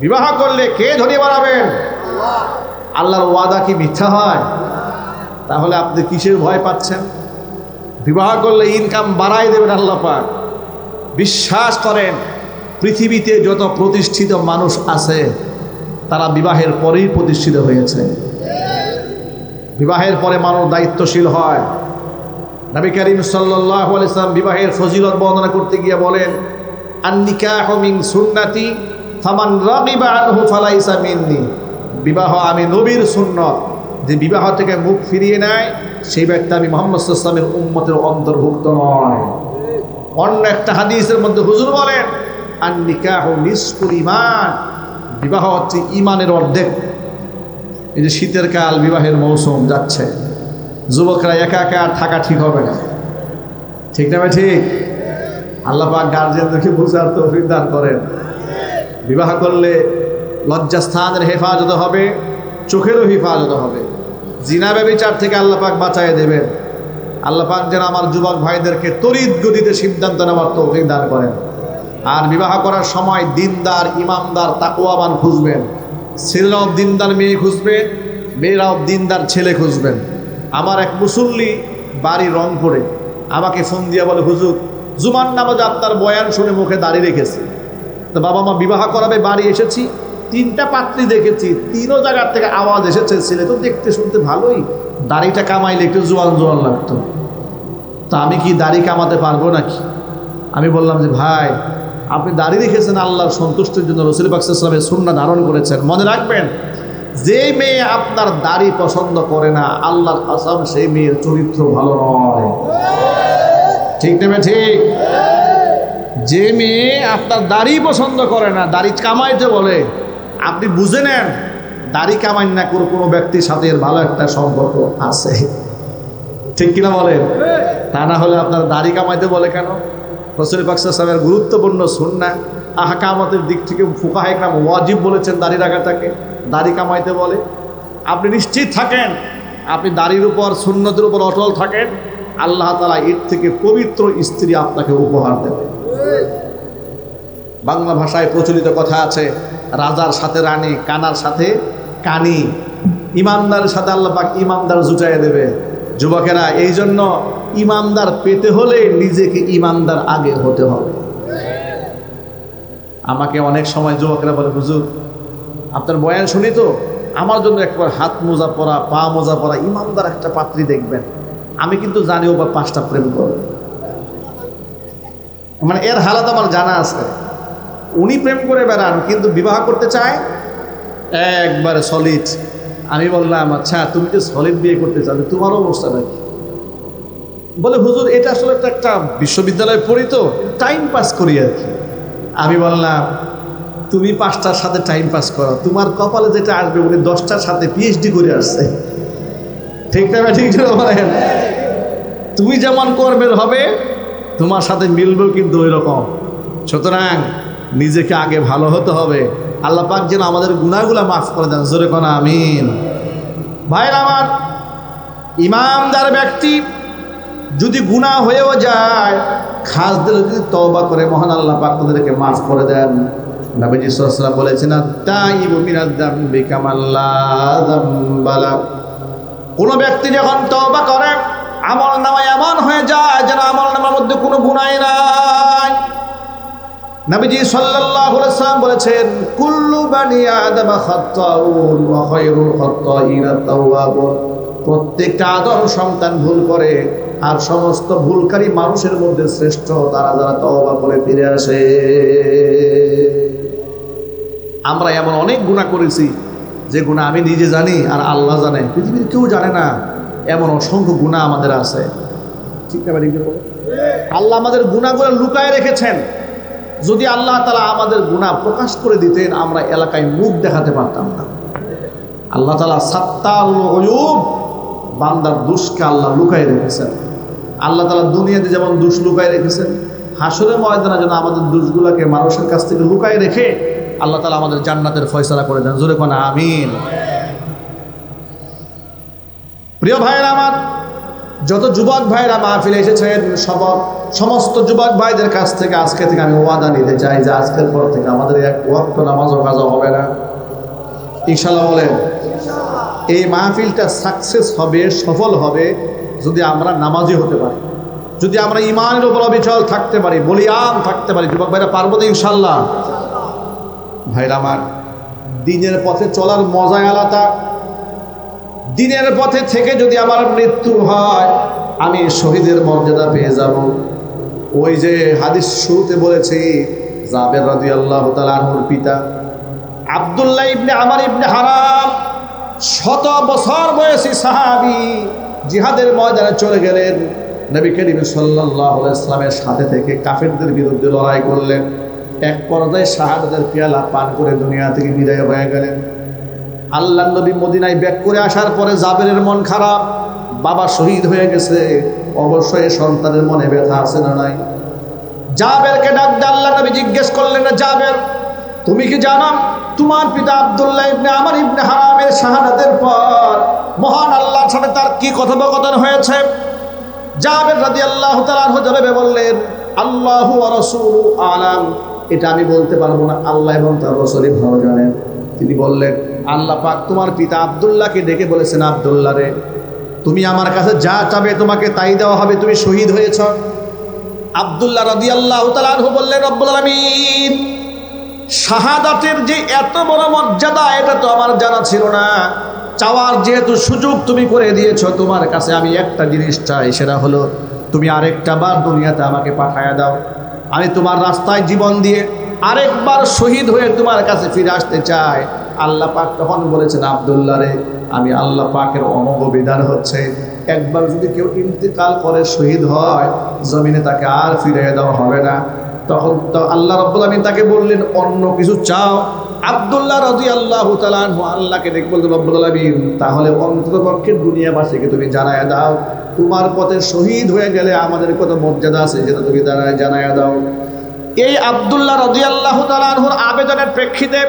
বিবাহ করলে কে ধনী বানাবেন? আল্লাহর ওয়াদা কি মিথ্যা হয়? তাহলে আপনি কিসের ভয় পাচ্ছেন? বিবাহ করলে ইনকাম বাড়াই দেবেন আল্লাহ পাক। বিশ্বাস করেন, পৃথিবীতে যত প্রতিষ্ঠিত মানুষ আছে তারা বিবাহের পরেই প্রতিষ্ঠিত হয়েছে। বিবাহের পরে মানুষ দায়িত্বশীল হয়। নবী করিম সাল্লাল্লাহু আলাইহি ওয়াসাল্লাম বিবাহের ফজিলত বর্ণনা করতে গিয়ে বলেন, আন-নিকাহু মিন সুন্নতি ফামান রাগিবা আনহু ফালাইসা মিন্নি। বিবাহ আমি নবীর সুন্নত, যে বিবাহ থেকে মুখ ফিরিয়ে নেয় সেই ব্যক্তি আমি মুহাম্মদ সাল্লাল্লাহু আলাইহি ওয়াসাল্লামের উম্মতের অন্তর্ভুক্ত নয়। অন্য একটা হাদিসের মধ্যে হুজুর বলেন, আন-নিকাহু নিসফুল ঈমান, বিবাহ হচ্ছে ঈমানের অর্ধেক। এই যে শীতের কাল, বিবাহের মৌসুম যাচ্ছে, যুবকরা একা একা আর থাকা ঠিক হবে না, ঠিক না ভাই? ঠিক। আল্লাহ পাক গার্জিয়ানদেরকে বুঝার তৌফিক দান করেন। বিবাহ করলে লজ্জাস্থানের হেফাজত হবে, চোখেরও হেফাজত হবে। জিনা ব্যভিচার থেকে আল্লাহ পাক বাঁচায় দেবেন। আল্লাহ পাক যেন আমার যুবক ভাইদেরকে তড়িৎ গতিতে সিদ্ধান্ত নেওয়ার তৌফিক দান করেন। আর বিবাহ করার সময় দিনদার, ইমামদার, তাকওয়াবান খুঁজবেন। ছেলেরাও দিনদার মেয়ে খুঁজবে, মেয়েরাও দিনদার ছেলে খুঁজবেন। আমার এক মুসল্লি বাড়ি রংপুরে আমাকে ফোন দিয়ে বলে, হুজুর জুমার নামাজে আপনার বয়ান শুনে মুখে দাড়ি রেখেছি, তো বাবা মা বিবাহ করাবে বাড়ি এসেছি, 3টা পাত্রী দেখেছি, 3ও জায়গার থেকে আওয়াজ এসেছে, ছেলে তো দেখতে শুনতে ভালোই, দাড়িটা কামাইলে একটু জোয়ান জোয়ান লাগতো, তা আমি কি দাড়ি কামাতে পারবো নাকি? আমি বললাম যে ভাই, আপনি দাড়ি রেখেছেন আল্লাহর সন্তুষ্টির জন্য, রাসূল পাক সাল্লাল্লাহু আলাইহি ওয়াসাল্লামের সুন্নাহ ধারণ করেছেন। মনে রাখবেন, যে মেয়ে আপনার দাড়ি পছন্দ করে না, আল্লাহর কসম সেই মেয়ের চরিত্র ভালো নয়। ঠিক না? ঠিক। যে মেয়ে আপনার দাড়ি পছন্দ করে না, দাড়ি কামাইতে বলে, আপনি বুঝে নেন দাড়ি কামাই না করে কোনো ব্যক্তির সাথে এর ভালো একটা সম্পর্ক আছে। ঠিক কিনা বলেন? তা না হলে আপনার দাড়ি কামাইতে বলে কেন? রাসূল পাক সাল্লাল্লাহু আলাইহি ওয়াসাল্লামের গুরুত্বপূর্ণ সুন্নাহ আহকামাতের দিক থেকে ফুকাহায়ে কেরাম ওয়াজিব বলেছেন দাড়ি রাখাটাকে, দাড়ি কামাইতে বলে। আপনি নিশ্চিত থাকেন, আপনি দাড়ির উপর, সুন্নতের উপর অটল থাকেন, আল্লাহ তাআলা এর থেকে পবিত্র স্ত্রী আপনাকে উপহার দেবে। বাংলা ভাষায় প্রচলিত কথা আছে, রাজার সাথে রানী, কানার সাথে কানি। ইমানদারের সাথে আল্লাহ পাক ইমানদার জুটাইয়া দেবে। যুবকেরা, এই জন্য ইমানদার পেতে হলে নিজেকে ইমানদার আগে হতে হবে। আমাকে অনেক সময় যুবকেরা বলে, হুজুর আপনার বয়ান শুনি তো, আমার জন্য একবার হাত মোজা পরা, পা মোজা পরা ইমানদার একটা পাত্রী দেখবেন। আমি কিন্তু জানি ও বা 5টা প্রেম করে, মানে এর হালাত আমার জানা আছে। উনি প্রেম করে বেড়ান কিন্তু বিবাহ করতে চায় একবারে সলিড। আমি বললাম, আচ্ছা তুমি যে সলিড বিয়ে করতে চাও, তোমার অবস্থা নাকি? বলে, হুজুর এটা আসলে একটা বিশ্ববিদ্যালয়ে পড়ি তো, টাইম পাস করি আর কি। আমি বললাম, তুমি 5টার সাথে টাইম পাস করো, তোমার কপালে যেটা আসবে উনি 10টার সাথে পিএইচডি করে আসছে। ঠিক না? ঠিক ছিল বলেন? তুমি যেমন কর্মের হবে তোমার সাথে মিলবেও কিন্তু ওই রকম। সুতরাং নিজেকে আগে ভালো হতে হবে। আল্লাহ পাক যেন আমাদের গুনাহগুলো মাফ করে দেন। জোরে কোন আমিন। ভাইরা আমার, ইমানদার ব্যক্তি যদি গুনাহ হয়েও যায়, খাস দিলে যদি তওবা করে, মহান আল্লাহ পাক তাদেরকে মাফ করে দেন। নবীজি সাল্লাল্লাহু আলাইহি ওয়াসাল্লাম বলেছেন, আত-তাইবু মিনাজ যামবি কামান লা যামবা লা। কোন ব্যক্তি যখন তওবা করে, আমল নামায় এমন হয়ে যায় যেন আমল নামার মধ্যে কোনো গুনাহ নাই। নবীজি সাল্লাল্লাহু আলাইহি ওয়াসাল্লাম বলেছেন, কুল্লু বানি আদম খাত্তাউন ওয়া খায়রুল খাত্তাইনা তাওয়াবুন। প্রত্যেকটা আদম সন্তান ভুল করে, আর সমস্ত ভুলকারী মানুষের মধ্যে শ্রেষ্ঠ তারা যারা তওবা করে ফিরে আসে। আমরা এমন অনেক গুনাহ করেছি যে গুনাহ আমি নিজে জানি আর আল্লাহ জানে, পৃথিবীর কেউ জানে না। এমন অসংখ্য গুনাহ আমাদের আছে। ঠিক না? আল্লাহ আমাদের গুনাহগুলো লুকায় রেখেছেন। যদি আল্লাহ তাআলা আমাদের গুনাহ প্রকাশ করে দিতেন, আমরা এলাকায় মুখ দেখাতে পারতাম না। আল্লাহ তাআলা সাত্তারুল উয়ুব, বান্দার দোষকে আল্লাহ লুকায় রেখেছেন। আল্লাহ তাআলা দুনিয়াতে যেমন দোষ লুকায় রেখেছেন, হাসরের ময়দানে যেন আমাদের দোষগুলোকে মানুষের কাছ থেকে লুকায় রেখে আল্লাহ তাআলা আমাদের জান্নাতের ফয়সালা করে দেন। জোরে কোন আমিন। প্রিয় ভাইয়েরা আমার, যত যুবক ভাইরা মাহফিলে এসেছেন সমস্ত যুবক ভাইদের কাছ থেকে আজকে থেকে আমি ওয়াদা নিতে চাই যে আজকের পর থেকে আমাদের এক ওয়াক্ত নামাজও কাজা হবে না, ইনশাআল্লাহ বলেন। এই মাহফিলটা সাকসেস হবে, সফল হবে যদি আমরা নামাজি হতে পারি, যদি আমরা ইমানের উপর অবিচল থাকতে পারি, বলিয়ান থাকতে পারি। যুবক ভাইরা পারবো তো ইনশাআল্লাহ? ভাইরা আমার, দিনের পথে চলার মজাই আলাদা। দিনের পথে থেকে যদি আমার মৃত্যু হয়, আমি শহীদের মর্যাদা পেয়ে যাব। ওই যে হাদিস শুরুতে বলেছি, জাবের রাদিয়াল্লাহু তাআলা আনহুর পিতা আব্দুল্লাহ ইবনে আমর ইবনে হারাম 100 বছর বয়সী সাহাবী জিহাদের ময়দানে চলে গেলেন। নবী করিম সাল্লাল্লাহু আলাইহি ওয়াসাল্লামের সাথে থেকে কাফেরদের বিরুদ্ধে লড়াই করলেন। এক পর্যায়ে শাহাদাতের পেয়ালা পান করে দুনিয়া থেকে বিদায় হয়ে গেলেন। আল্লাহর নবী মদিনায় ব্যাক করে আসার পরে জাবেরের মন খারাপ, বাবা শহীদ হয়ে গেছে, অবশ্যই সন্তানের মনে ব্যথা আছে না নাই? জাবেরকে ডাক দিয়ে আল্লাহর নবী জিজ্ঞেস করলেন, না জাবের, তুমি কি জানো তোমার পিতা আব্দুল্লাহ ইবনে আমর ইবনে হারামের শাহাদাতের পর মহান আল্লাহর সাথে তার কি কথোপকথন হয়েছে? জাবের রাদিয়াল্লাহু তাআলা আনহু জবাবে বললেন, আল্লাহু ওয়া রাসূলু আলাম, এটা আমি বলতে পারবো না, আল্লাহ এবং তার রাসূলই ভালো জানেন। তিনি বললেন, আল্লাহ পাক তোমার পিতা আব্দুল্লাহকে ডেকে বলেছেন, আব্দুল্লাহ রে, তুমি আমার কাছে যা চাবে তোমাকে তাই দেওয়া হবে, তুমি শহীদ হয়েছ। আব্দুল্লাহ রাদিয়াল্লাহু তাআলা আনহু বললেন, রব্বুল আলামিন, শাহাদাতের যে এত বড় মর্যাদা এটা তো আমার জানা ছিল না। চাওয়ার যেহেতু সুযোগ তুমি করে দিয়েছ, তোমার কাছে আমি একটা জিনিস চাই, সেটা হলো তুমি আরেকটা বার দুনিয়াতে আমাকে পাঠায়া দাও। আমি তোমার রাস্তায় জীবন দিয়ে আরেকবার শহীদ হয়ে তোমার কাছে ফিরে আসতে চাই। আল্লাহ পাক তখন বলেছেন, আব্দুল্লাহ রে, আমি আল্লাহ পাকের অমোঘ বিধান হচ্ছে, একবার যদি কেউ ইন্তেকাল করে শহীদ হয়, জমিনে তাকে আর ফিরে দেওয়া হবে না। তখন তো আল্লাহ রাব্বুল আমিন তাকে বললেন, অন্য কিছু চাও। আব্দুল্লাহ রাদিয়াল্লাহু তাআলা আনহু আল্লাহকে ডেকে বললেন, রব্বুল আমিন, তাহলে অন্ততপক্ষে দুনিয়াবাসীকে তুমি জানায়া দাও, তোমার পথে শহীদ হয়ে গেলে আমাদের কত মর্যাদা আছে যেটা তুমি জানায়া দাও। এই আব্দুল্লাহ রাদিয়াল্লাহু তাআলা আনহুর আবেদনের প্রেক্ষিতে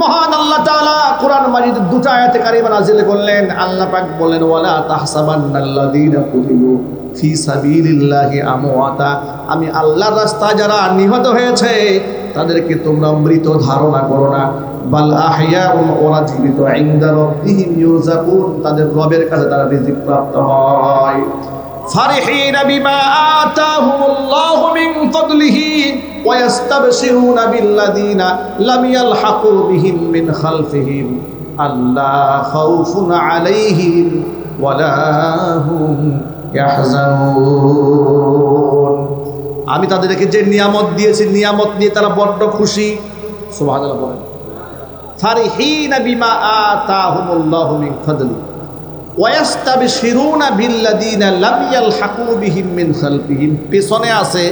মহান আল্লাহ তাআলা কোরআন মাজিদ দুটো আয়াতে কারিমা নাযিল করলেন। আল্লাহ পাক বলেন, ওয়ালা তাহসাবান্নাল্লাযীনা কুতিলু ফি সাবিলিল্লাহি আমওয়াতা, আমি আল্লাহর রাস্তায় যারা নিহত হয়েছে তাদেরকে তোমরা মৃত ধারণা করো না, বাল আহইয়াউন, ওরা জীবিত, ইনদা রাব্বিহিম ইউযাকুন, তাদের রবের কাছে তারা রিজিক প্রাপ্ত হয়। ফারিহিনা বিমা আতাহুমুল্লাহু মিন ফাদলিহি ওয়া ইস্তাবশিরুনা বিল্লাযীনা লাম ইয়ালহাকু বিহিম মিন খালফিহিম আল্লা খাউফুন আলাইহিম ওয়ালা হুম ইয়াহজানুন। আমি তাদেরকে যে নিয়ামত দিয়েছি, নিয়ামত নিয়ে তারা বড্ড খুশি। সুবহানাল্লাহ বলেন। ফারিহিনা বিমা আতাহুমুল্লাহু মিন ফাদলিহি ওয়া ইস্তাবশিরুনা বিল্লাযীনা লাম ইয়ালহাকু বিহিম মিন খালফিহিম, পেছনে আছে,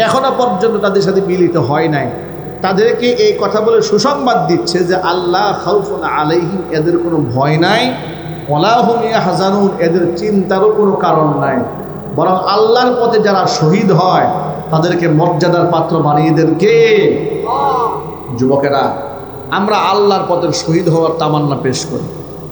এখনো পর্যন্ত তাদের সাথে মিলিত হয় নাই, তাদেরকে এই কথা বলে সুসংবাদ দিচ্ছে যে আল্লাহ খাউফুন আলাইহিম, এদের কোনো ভয় নাই, ওয়ালা হুম ইয়াহজানুন, এদের চিন্তারও কোনো কারণ নাই, বরং আল্লাহর পথে যারা শহীদ হয় তাদেরকে মর্যাদার পাত্র বানিয়ে দেন কে? যুবকেরা, আমরা আল্লাহর পথে শহীদ হওয়ার তামান্না পেশ করি।